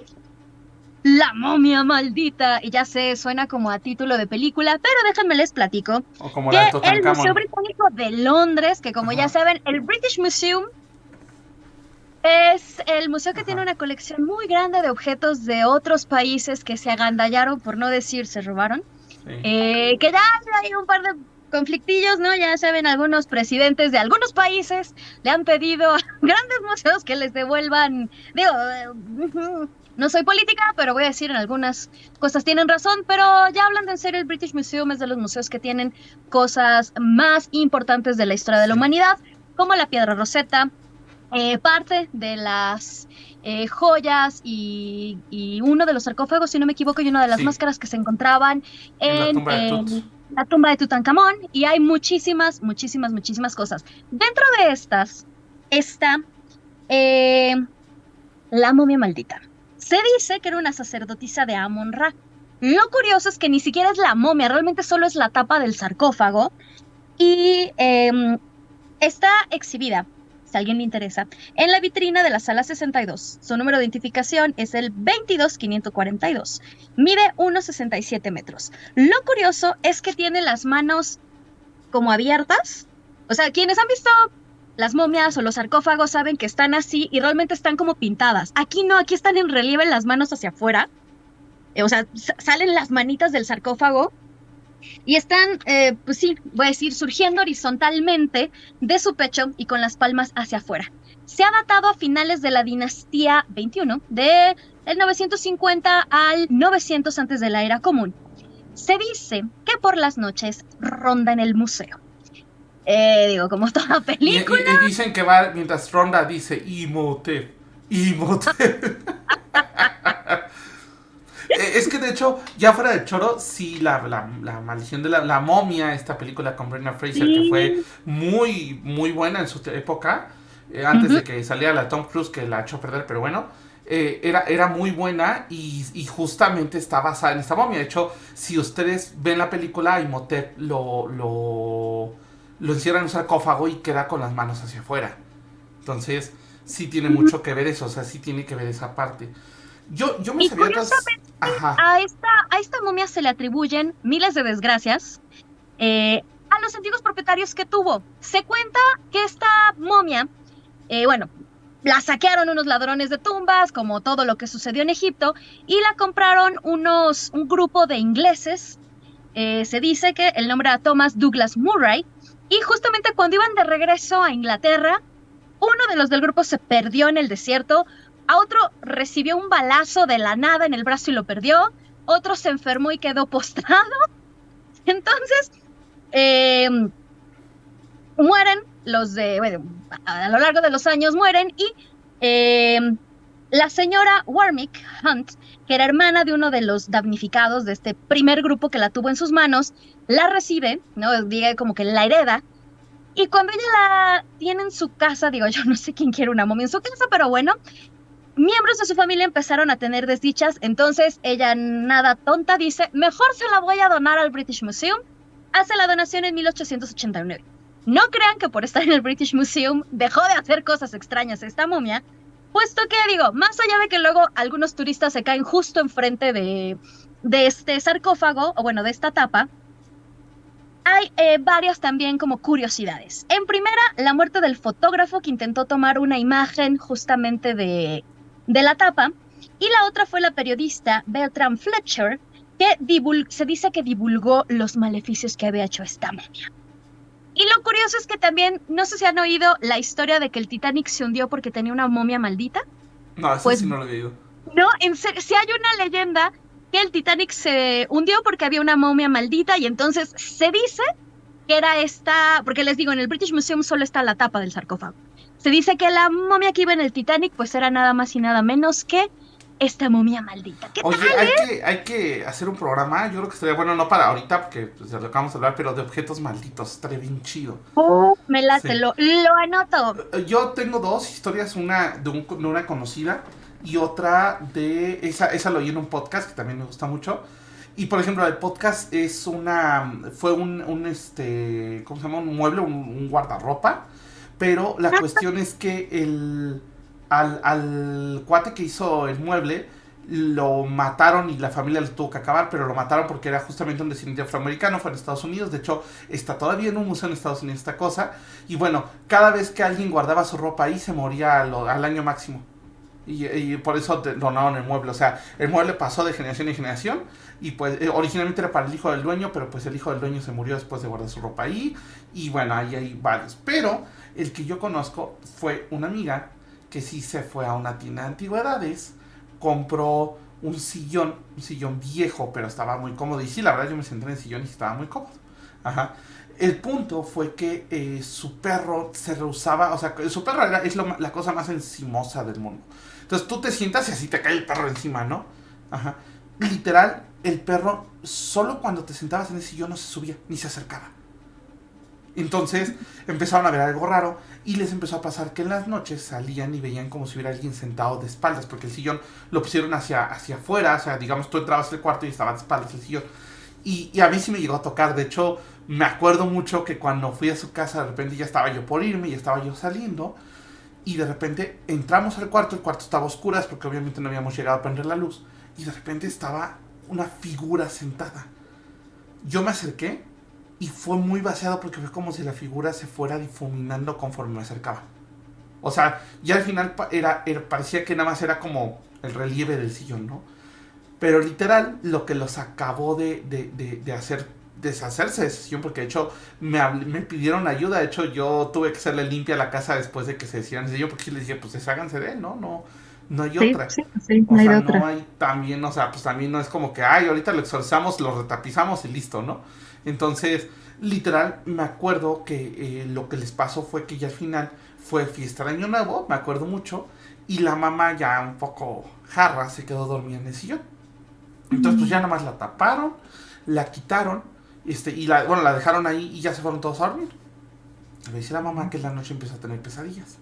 la momia maldita. Y ya sé, suena como a título de película, pero déjenme les platico O como que la de el Museo Tutankamón. Británico de Londres, que como ya Ajá. saben, el British Museum es el museo que tiene Ajá. una colección muy grande de objetos de otros países que se agandallaron, por no decir se robaron. Sí. Que ya hay un par de conflictillos, ¿no? Ya saben, algunos presidentes de algunos países le han pedido a grandes museos que les devuelvan, digo, no soy política, pero voy a decir en algunas cosas tienen razón, pero ya hablando en serio, el British Museum es de los museos que tienen cosas más importantes de la historia de la Sí. humanidad, como la Piedra Rosetta, parte de las joyas y uno de los sarcófagos, si no me equivoco, y una de las Sí. máscaras que se encontraban En la en tumba de Tut. la tumba de Tutankamón, y hay muchísimas, muchísimas, muchísimas cosas. Dentro de estas está eh, la momia maldita. Se dice que era una sacerdotisa de Amon-Ra. Lo curioso es que ni siquiera es la momia, realmente solo es la tapa del sarcófago y está exhibida, si a alguien le interesa, en la vitrina de la sala 62. Su número de identificación es el 22542. Mide 1,67 metros. Lo curioso es que tiene las manos como abiertas. O sea, quienes han visto las momias o los sarcófagos saben que están así y realmente están como pintadas. Aquí no, aquí están en relieve las manos hacia afuera. O sea, salen las manitas del sarcófago y están, pues sí, voy a decir, surgiendo horizontalmente de su pecho y con las palmas hacia afuera. Se ha datado a finales de la dinastía 21, de el 950 al 900 antes de la era común. Se dice que por las noches ronda en el museo. Digo, como toda película. Y dicen que va mientras Ronda dice Imhotep. Imhotep. Es que de hecho, ya fuera de choro, sí, la maldición de la momia, esta película con Brendan Fraser, que fue Sí. muy, muy buena en su época, antes Ujú. de que saliera la Tom Cruise, que la echó a perder, pero bueno, era muy buena y justamente está basada en esta momia. De hecho, si ustedes ven la película, Imhotep lo encierra en un sarcófago y queda con las manos hacia afuera. Entonces, sí tiene mucho que ver eso, o sea, sí tiene que ver esa parte. Yo me Y sabía otras. curiosamente, Ajá. a esta momia se le atribuyen miles de desgracias a los antiguos propietarios que tuvo. Se cuenta que esta momia, bueno, la saquearon unos ladrones de tumbas, como todo lo que sucedió en Egipto, y la compraron un grupo de ingleses. Se dice que el nombre era Thomas Douglas Murray, y justamente cuando iban de regreso a Inglaterra, uno de los del grupo se perdió en el desierto, a otro recibió un balazo de la nada en el brazo y lo perdió, otro se enfermó y quedó postrado. Entonces, eh, mueren bueno, a lo largo de los años mueren y eh, la señora Warwick Hunt, que era hermana de uno de los damnificados de este primer grupo que la tuvo en sus manos, la recibe, ¿no? Diga como que la hereda. Y cuando ella la tiene en su casa, digo, yo no sé quién quiere una momia en su casa, pero bueno, miembros de su familia empezaron a tener desdichas, entonces ella nada tonta dice, mejor se la voy a donar al British Museum, hace la donación en 1889. No crean que por estar en el British Museum dejó de hacer cosas extrañas esta momia, puesto que, digo, más allá de que luego algunos turistas se caen justo enfrente de este sarcófago, o bueno, de esta tapa, hay varias también como curiosidades. En primera, la muerte del fotógrafo que intentó tomar una imagen justamente de la tapa. Y la otra fue la periodista Bertram Fletcher, que se dice que divulgó los maleficios que había hecho esta momia. Y lo curioso es que también, no sé si han oído la historia de que el Titanic se hundió porque tenía una momia maldita. No, eso Pues sí no lo he oído. no, en serio, sí hay una leyenda que el Titanic se hundió porque había una momia maldita y entonces se dice que era esta, porque les digo, en el British Museum solo está la tapa del sarcófago. Se dice que la momia que iba en el Titanic pues era nada más y nada menos que esta momia maldita. ¿Qué tal, Oye, hay que hacer un programa, yo creo que estaría bueno, no para ahorita, porque pues, de lo que vamos a hablar, pero de objetos malditos, estaría bien chido. Me late, Sí. lo anoto. Yo tengo dos historias, una de una conocida y otra esa lo oí en un podcast que también me gusta mucho. Y por ejemplo, el podcast fue ¿cómo se llama? Un mueble, un guardarropa. Pero la cuestión es que al cuate que hizo el mueble lo mataron y la familia lo tuvo que acabar, pero lo mataron porque era justamente un descendiente afroamericano, fue en Estados Unidos, de hecho está todavía en un museo en Estados Unidos esta cosa, y bueno, cada vez que alguien guardaba su ropa ahí se moría al año máximo. Y por eso donaron el mueble. O sea, el mueble pasó de generación en generación. Y pues originalmente era para el hijo del dueño, pero pues el hijo del dueño se murió después de guardar su ropa ahí. Y bueno, ahí hay varios. Pero el que yo conozco fue una amiga que sí se fue a una tienda de antigüedades, compró un sillón viejo, pero estaba muy cómodo. Y sí, la verdad yo me senté en el sillón y estaba muy cómodo. Ajá. El punto fue que su perro se rehusaba, o sea, su perro es la cosa más encimosa del mundo. Entonces tú te sientas y así te cae el perro encima, ¿no? Ajá. Literal, el perro solo cuando te sentabas en ese sillón no se subía, ni se acercaba. Entonces empezaron a ver algo raro y les empezó a pasar que en las noches salían y veían como si hubiera alguien sentado de espaldas, porque el sillón lo pusieron hacia afuera, o sea, digamos, tú entrabas al cuarto y estaba de espaldas el sillón. Y a mí sí me llegó a tocar, de hecho, me acuerdo mucho que cuando fui a su casa, de repente ya estaba yo por irme, ya estaba yo saliendo, y de repente entramos al cuarto, el cuarto estaba a oscuras, porque obviamente no habíamos llegado a prender la luz, y de repente estaba una figura sentada. Yo me acerqué y fue muy vaciado porque fue como si la figura se fuera difuminando conforme me acercaba. O sea, ya al final parecía que nada más era como el relieve del sillón, ¿no? Pero literal, lo que los acabó de hacer deshacerse de ese sillón, porque de hecho me pidieron ayuda. De hecho, yo tuve que hacerle limpia a la casa después de que se deshicieran de ese sillón, porque les dije, pues desháganse de él, ¿no? No hay Sí, otra. sí, sí, O no hay sea, de no otra. hay también, o sea, pues también no es como que, ay, ahorita lo exorcizamos, lo retapizamos y listo, ¿no? Entonces, literal, me acuerdo que lo que les pasó fue que ya al final fue fiesta de Año Nuevo, me acuerdo mucho, y la mamá ya un poco jarra se quedó dormida en el sillón. Entonces, pues ya nada más la taparon, la quitaron, y la dejaron ahí y ya se fueron todos a dormir. Le dice la mamá que en la noche empezó a tener pesadillas.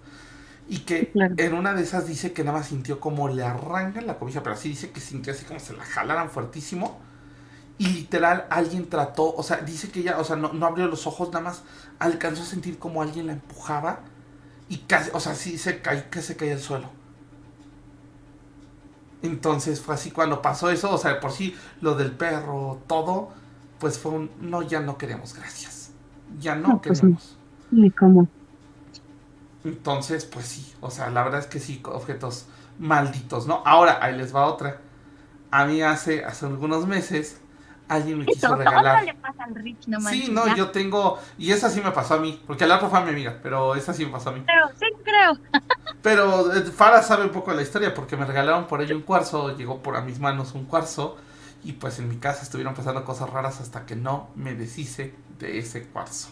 Y Sí, que claro. en una de esas dice que nada más sintió como le arrancan la cobija, pero así dice que sintió así como se la jalaran fuertísimo. Y literal alguien trató, o sea, dice que ella, o sea, no abrió los ojos, nada más alcanzó a sentir como alguien la empujaba y casi, o sea, sí que se caía al suelo. Entonces fue así cuando pasó eso, o sea, por sí lo del perro, todo, pues fue no, ya no queremos, gracias. Ya no No, pues no, queremos. ni cómo. Entonces, pues sí, o sea, la verdad es que sí, objetos malditos, ¿no? Ahora, ahí les va otra. A mí hace algunos meses, alguien me Y quiso todo regalar. le pasa al Rich, no Sí, manches, no, ya. yo tengo, y esa sí me pasó a mí, porque la otra fue a mi amiga, pero esa sí me pasó a mí. Creo, sí, creo. Pero Farah sabe un poco de la historia, porque me regalaron por ella un cuarzo, llegó por a mis manos un cuarzo, y pues en mi casa estuvieron pasando cosas raras hasta que no me deshice de ese cuarzo.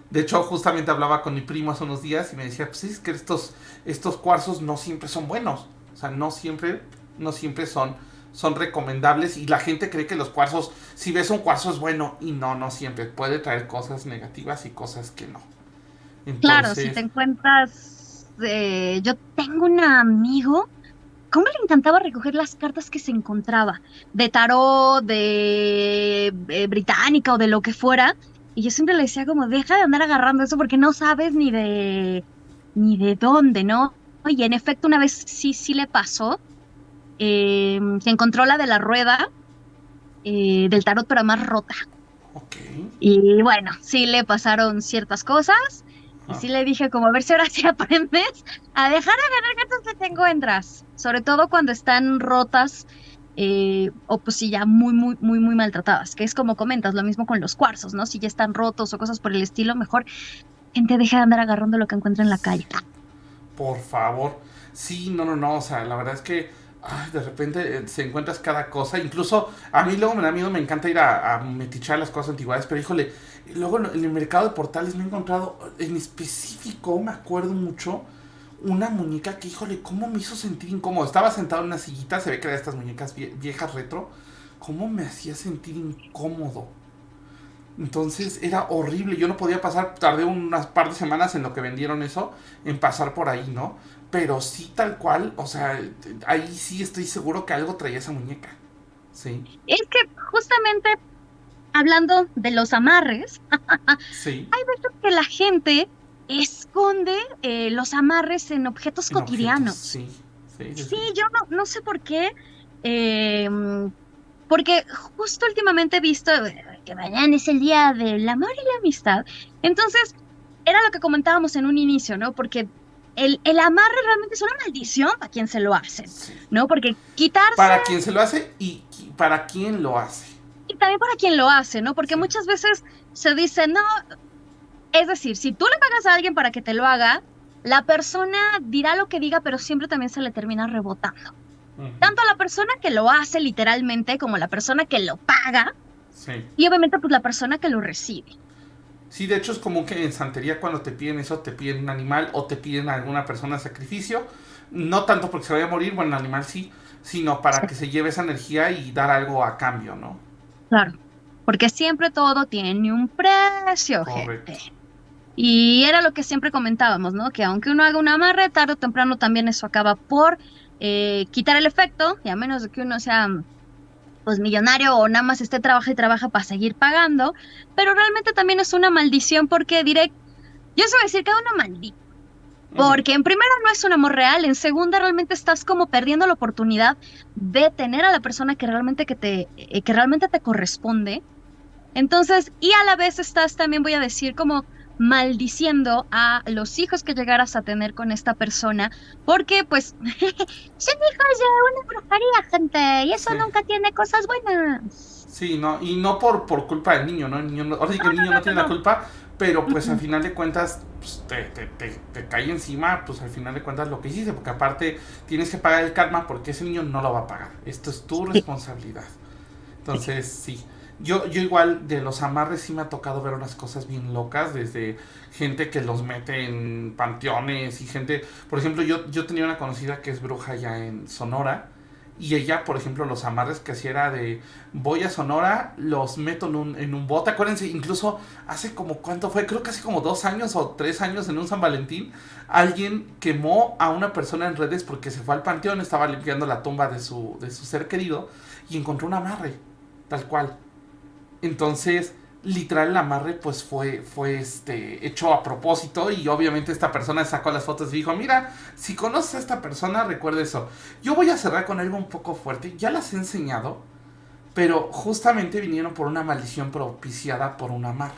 De hecho, justamente hablaba con mi primo hace unos días y me decía, pues es que estos cuarzos no siempre son buenos. O sea, no siempre son recomendables y la gente cree que los cuarzos, si ves un cuarzo es bueno y no siempre. Puede traer cosas negativas y cosas que no. Claro, si te Entonces, encuentras, yo tengo un amigo, ¿cómo le encantaba recoger las cartas que se encontraba? De tarot, de británica o de lo que fuera. Y yo siempre le decía como, deja de andar agarrando eso porque no sabes ni de dónde, ¿no? Y en efecto, una vez sí le pasó, se encontró la de la rueda del tarot, pero más rota. Ok. Y bueno, sí le pasaron ciertas cosas y Ah, sí le dije como, a ver si ahora sí aprendes a dejar de agarrar cartas que te encuentras, sobre todo cuando están rotas o pues sí ya muy maltratadas, que es como comentas, lo mismo con los cuarzos, ¿no? Si ya están rotos o cosas por el estilo, mejor gente deja de andar agarrando lo que encuentra en la calle. por favor. Sí, no, o sea, la verdad es que ay, de repente se encuentras cada cosa. Incluso a mí luego me da miedo, me encanta ir a metichar las cosas antigüedades, pero híjole, luego en el mercado de portales me he encontrado, en específico, me acuerdo mucho, una muñeca que, híjole, cómo me hizo sentir incómodo. Estaba sentado en una sillita, se ve que era de estas muñecas viejas retro, cómo me hacía sentir incómodo. Entonces era horrible, yo no podía pasar, tardé unas par de semanas en lo que vendieron eso, en pasar por ahí, ¿no? Pero sí tal cual, o sea, ahí sí estoy seguro que algo traía esa muñeca. Sí, Es que justamente hablando de los amarres, sí, hay veces que la gente esconde los amarres en objetos en objetos, cotidianos. sí, sí, sí, Sí, sí. yo no sé por qué, eh, porque justo últimamente he visto que mañana es el día del amor y la amistad. Entonces, era lo que comentábamos en un inicio, ¿no? Porque el amarre realmente es una maldición para quien se lo hacen, Sí. ¿no? Porque quitarse Para quien se lo hace y para quien lo hace. y también para quien lo hace, ¿no? Porque Sí. muchas veces se dice, no, es decir, si tú le pagas a alguien para que te lo haga, la persona dirá lo que diga, pero siempre también se le termina rebotando. Ujú. Tanto a la persona que lo hace literalmente como a la persona que lo paga Sí. y obviamente pues la persona que lo recibe. Sí, de hecho es común que en santería cuando te piden eso, te piden un animal o te piden a alguna persona sacrificio. No tanto porque se vaya a morir, bueno, el animal sí, sino para Sí, que se lleve esa energía y dar algo a cambio, ¿no? claro, porque siempre todo tiene un precio, gente. Correcto. Y era lo que siempre comentábamos, ¿no? Que aunque uno haga un amarre, tarde o temprano también eso acaba por quitar el efecto, y a menos de que uno sea pues millonario o nada más esté trabaja y trabaja para seguir pagando, pero realmente también es una maldición porque diré, yo se voy a decir que es una maldición. Ujú. Porque en primera no es un amor real, en segunda realmente estás como perdiendo la oportunidad de tener a la persona que realmente que realmente te corresponde. Entonces, y a la vez estás también, voy a decir, como maldiciendo a los hijos que llegaras a tener con esta persona, porque pues son hijos de una brujería, gente, y eso Sí. nunca tiene cosas buenas. Sí, no, y no por culpa del niño, ¿no? El niño ahora sí que el niño no No, tiene no, la no. culpa, pero pues al Mm, final de cuentas pues, te cae encima, pues al final de cuentas lo que hiciste, porque aparte tienes que pagar el karma porque ese niño no lo va a pagar. Esto es tu sí, responsabilidad. sí. Entonces, sí. Yo igual de los amarres sí me ha tocado ver unas cosas bien locas, desde gente que los mete en panteones y gente, por ejemplo, yo tenía una conocida que es bruja ya en Sonora y ella, por ejemplo, los amarres que hacía era de voy a Sonora, los meto en un bote, acuérdense, incluso hace como, ¿cuánto fue? Creo que hace como 2 años o 3 años en un San Valentín, alguien quemó a una persona en redes porque se fue al panteón, estaba limpiando la tumba de su ser querido y encontró un amarre, tal cual. Entonces, literal el amarre pues fue hecho a propósito y obviamente esta persona sacó las fotos y dijo, mira, si conoces a esta persona, recuerda eso. Yo voy a cerrar con algo un poco fuerte, ya las he enseñado, pero justamente vinieron por una maldición propiciada por un amarre.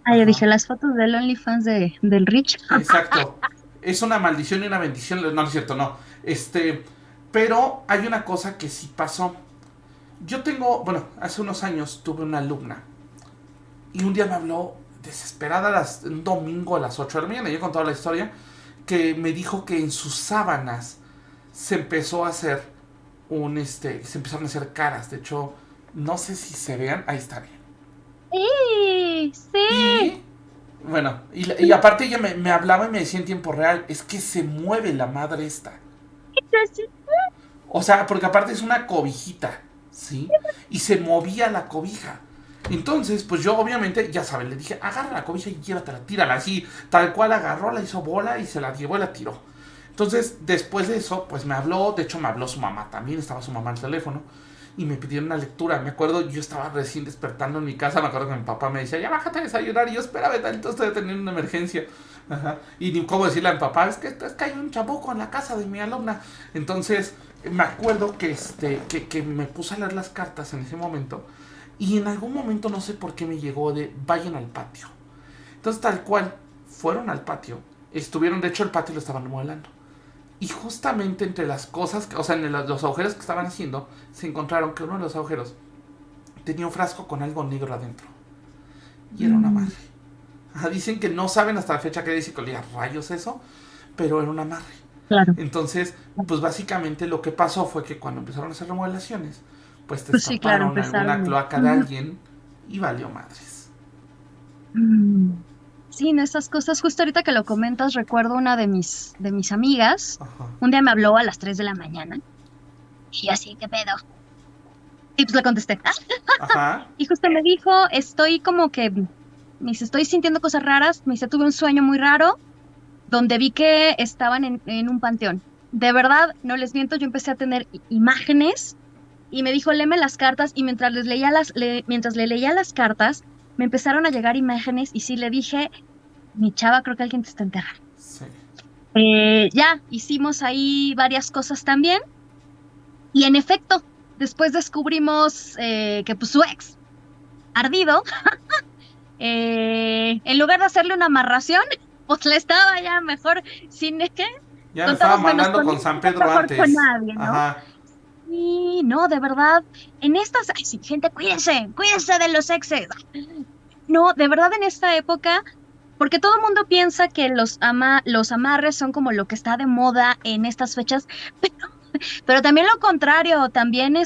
Ah, yo Ajá, dije las fotos del OnlyFans del Rich. exacto. Es una maldición y una bendición, no, no es cierto, no. Pero hay una cosa que sí pasó. Yo tengo, bueno, hace unos años tuve una alumna y un día me habló desesperada un domingo a las 8 de la mañana. Yo he contado la historia. Que me dijo que en sus sábanas se empezó a hacer se empezaron a hacer caras. De hecho, no sé si se vean. Ahí está bien. Sí, sí. Y bueno, y aparte ella me hablaba y me decía en tiempo real, es que se mueve la madre esta. Sí, O sea, porque aparte es una cobijita, ¿sí? Y se movía la cobija. Entonces, pues yo obviamente, ya sabes, le dije, agarra la cobija y llévatela, tírala así. Tal cual agarró, la hizo bola y se la llevó y la tiró. Entonces, después de eso, pues me habló, de hecho me habló su mamá también, estaba su mamá al teléfono. y me pidieron una lectura. Me acuerdo, yo estaba recién despertando en mi casa, me acuerdo que mi papá me decía, ya bájate a desayunar, y yo, espérame, tanto estoy teniendo una emergencia. Ajá. Y ni cómo decirle a mi papá, es que hay un chabuco en la casa de mi alumna. Entonces, me acuerdo que me puse a leer las cartas en ese momento, y en algún momento no sé por qué me llegó de, vayan al patio. Entonces, tal cual, fueron al patio, estuvieron, de hecho el patio lo estaban remodelando. Y justamente entre las cosas, o sea, en los agujeros que estaban haciendo, se encontraron que uno de los agujeros tenía un frasco con algo negro adentro. Y era una amarre. Ajá, dicen que no saben hasta la fecha qué dice, que rayos eso, pero era un amarre. Claro. Entonces, pues básicamente lo que pasó fue que cuando empezaron a hacer remodelaciones, pues Pues sí, claro, destaparon alguna cloaca de alguien y valió madres. Sí, en estas cosas, justo ahorita que lo comentas, recuerdo una de mis amigas, Ajá. un día me habló a las 3 de la mañana, y yo así, ¿qué pedo? Y pues le contesté. Ajá. Y justo me dijo, estoy como que, me dice, estoy sintiendo cosas raras, me dice, tuve un sueño muy raro, donde vi que estaban en un panteón. De verdad, no les miento, yo empecé a tener imágenes, y me dijo, léeme las cartas, y mientras mientras le leía las cartas, me empezaron a llegar imágenes, y sí le dije, mi chava, creo que alguien te está enterrando. Sí. Ya hicimos ahí varias cosas también. Y en efecto, después descubrimos que pues su ex, ardido, en lugar de hacerle una amarración, pues le estaba ya mejor sin qué, Ya lo con estaba todos menos mandando con con él, San Pedro mejor con antes. nadie, ¿no? Ajá. Y no, de verdad, en estas, ay, sí, gente, cuídense de los exes. No, de verdad en esta época, porque todo el mundo piensa que los amarres son como lo que está de moda en estas fechas, pero también lo contrario, también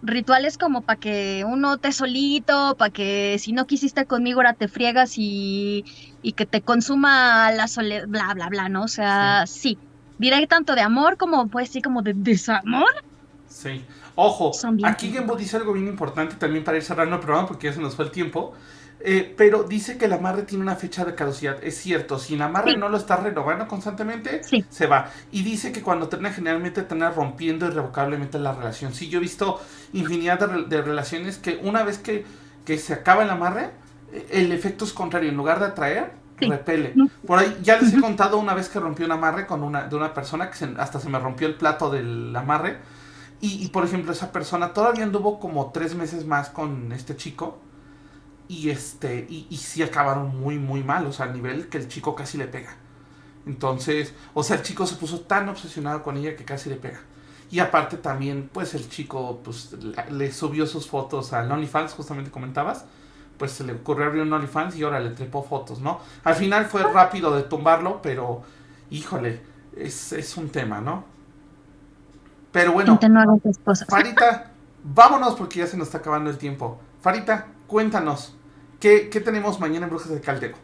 rituales como para que uno te solito, para que si no quisiste conmigo ahora te friegas y que te consuma la soledad, bla, bla, bla, ¿no? O Sí. sea, sí, diré tanto de amor como pues sí como de desamor, Sí. Ojo, son bien aquí Gembo dice algo bien importante también para ir cerrando el programa porque ya se nos fue el tiempo. Pero dice que el amarre tiene una fecha de caducidad. Es cierto, si el amarre sí, no lo está renovando constantemente, sí, se va. Y dice que cuando termina, generalmente termina rompiendo irrevocablemente la relación. Sí, yo he visto infinidad de relaciones que una vez que se acaba el amarre, el efecto es contrario. En lugar de atraer, sí. repele. Mm, Por ahí ya les he ujú. contado una vez que rompí un amarre de una persona que hasta se me rompió el plato del amarre. Por ejemplo, esa persona todavía anduvo como 3 meses más con este chico. Y sí acabaron muy, muy mal. O sea, al nivel que el chico casi le pega. Entonces, o sea, el chico se puso tan obsesionado con ella que casi le pega. Y aparte también, pues el chico pues le subió sus fotos al OnlyFans, justamente comentabas. Pues se le ocurrió abrir un OnlyFans y ahora le trepó fotos, ¿no? Al final fue rápido de tumbarlo, pero híjole, es un tema, ¿no? Pero bueno, Gente, no hagan esas cosas. Farita, vámonos porque ya se nos está acabando el tiempo. Farita, cuéntanos, ¿qué tenemos mañana en Brujas del Caldero?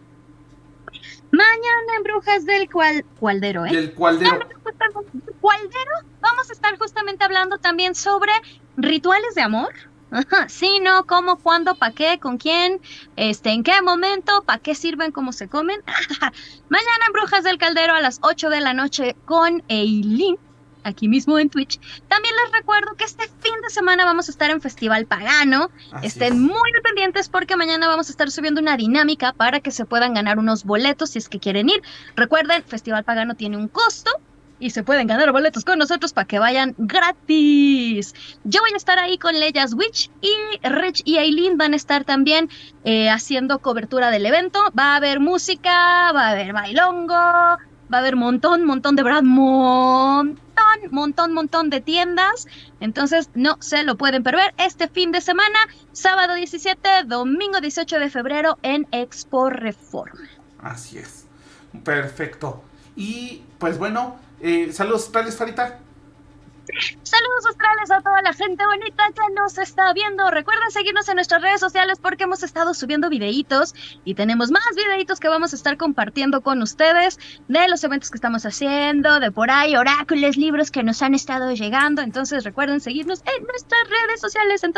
Mañana en Brujas del Cualdero, ¿eh? Del Cualdero. Cualdero, vamos a estar justamente hablando también sobre rituales de amor. Ajá, sí, no, cómo, cuándo, para qué, con quién, en qué momento, para qué sirven, cómo se comen. Mañana en Brujas del Caldero a las 8 de la noche con Eileen, aquí mismo en Twitch. También les recuerdo que este fin de semana vamos a estar en Festival Pagano. Así Estén es. muy pendientes porque mañana vamos a estar subiendo una dinámica para que se puedan ganar unos boletos si es que quieren ir. Recuerden, Festival Pagano tiene un costo y se pueden ganar boletos con nosotros para que vayan gratis. Yo voy a estar ahí con Leyas Witch y Rich y Aileen van a estar también haciendo cobertura del evento. Va a haber música, va a haber bailongo, va a haber montón, de verdad, montón de tiendas. Entonces no se lo pueden perder este fin de semana, sábado 17, domingo 18 de febrero en Expo Reforma. Así es. Perfecto. Y pues bueno, saludos astrales, Farita. Saludos astrales a toda la gente bonita que nos está viendo. Recuerden seguirnos en nuestras redes sociales porque hemos estado subiendo videitos y tenemos más videitos que vamos a estar compartiendo con ustedes de los eventos que estamos haciendo, de por ahí oráculos, libros que nos han estado llegando. Entonces recuerden seguirnos en nuestras redes sociales, en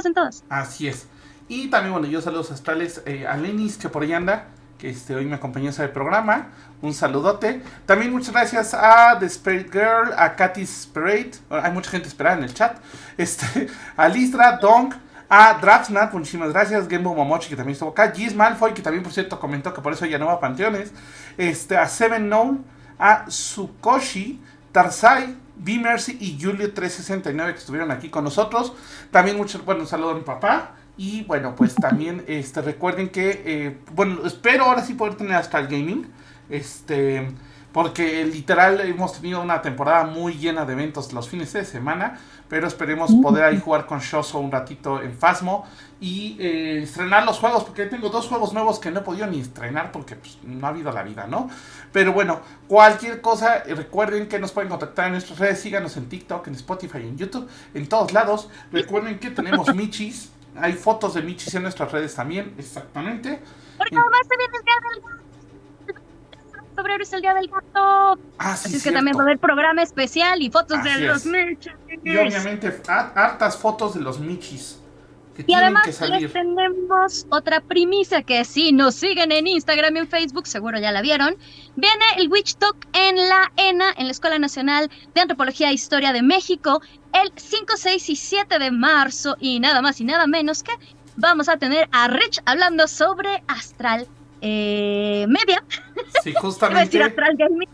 todas. Así es. Y también, bueno, yo saludos astrales a Lenis, que por ahí anda. que hoy me acompañó en el programa. Un saludote. También muchas gracias a The Spirit Girl, a Katy Spirit. Hay mucha gente esperada en el chat. A Listra, Dong, a Draftsnat, muchísimas gracias. Gembo Momochi, que también estuvo acá. Giz Malfoy, que también, por cierto, comentó que por eso ya no va a Panteones. A Seven Known, a Sukoshi, Tarsai, B-Mercy y Julio369 que estuvieron aquí con nosotros. También un saludo a mi papá. Y bueno, pues también recuerden que, espero ahora sí poder tener Astral Gaming. Porque literal hemos tenido una temporada muy llena de eventos los fines de semana. Pero esperemos poder ahí jugar con Shoso un ratito en Phasmo. Y estrenar los juegos, porque tengo 2 juegos nuevos que no he podido ni estrenar porque pues, no ha habido la vida, ¿no? Pero bueno, cualquier cosa, recuerden que nos pueden contactar en nuestras redes. Síganos en TikTok, en Spotify, en YouTube, en todos lados. Recuerden que tenemos Michis. Hay fotos de Michis en nuestras redes también, exactamente. Porque además también es Día del Gato. Febrero es el Día del Gato. Sí, así es que también va a haber programa especial y fotos de los Michis. Y obviamente hartas fotos de los Michis que y tienen además que salir. les tenemos otra primicia que si nos siguen en Instagram y en Facebook, seguro ya la vieron. Viene el Witch Talk en la ENA, en la Escuela Nacional de Antropología e Historia de México, el 5, 6 y 7 de marzo. Y nada más y nada menos que vamos a tener a Rich hablando sobre Astral Media. Sí, justamente. Astral Gaming.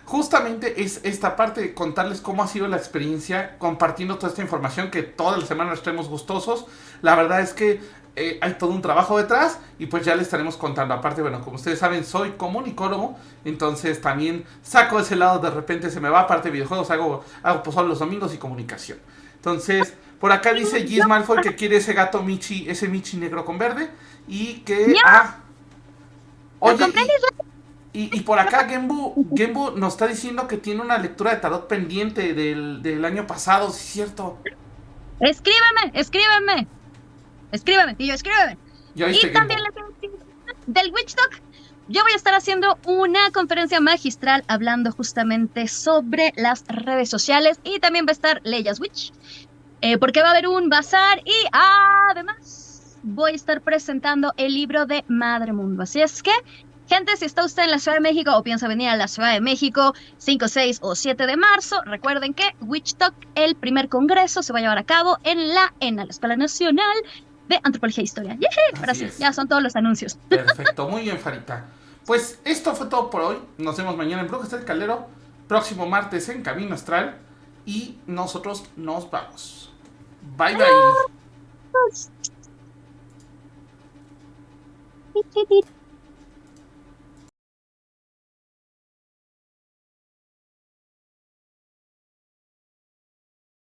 Justamente es esta parte de contarles cómo ha sido la experiencia compartiendo toda esta información que toda la semana estemos gustosos. La verdad es que hay todo un trabajo detrás y pues ya les estaremos contando. Aparte, bueno, como ustedes saben, soy comunicólogo, entonces también saco ese lado, de repente se me va. Aparte de videojuegos, hago pues solo los domingos y comunicación. Entonces, por acá dice Giz Malfoy que quiere ese gato Michi, ese Michi negro con verde y que... Oye, y por acá Gembu nos está diciendo que tiene una lectura de tarot pendiente del año pasado, ¿sí es cierto? Escríbeme, tío, escríbeme. Y también les quiero decir del Witch Talk. Yo voy a estar haciendo una conferencia magistral hablando justamente sobre las redes sociales y también va a estar Leia's Witch, porque va a haber un bazar y además voy a estar presentando el libro de Madre Mundo. Así es que, gente, si está usted en la Ciudad de México o piensa venir a la Ciudad de México 5, 6 o 7 de marzo, recuerden que Witch Talk, el primer congreso, se va a llevar a cabo en la Escuela Nacional de Antropología e Historia. Ahora sí, ya son todos los anuncios. Perfecto, muy bien, Farita. Pues esto fue todo por hoy. Nos vemos mañana en Brujas del Caldero. Próximo martes en Camino Astral. Y nosotros nos vamos. Bye, bye.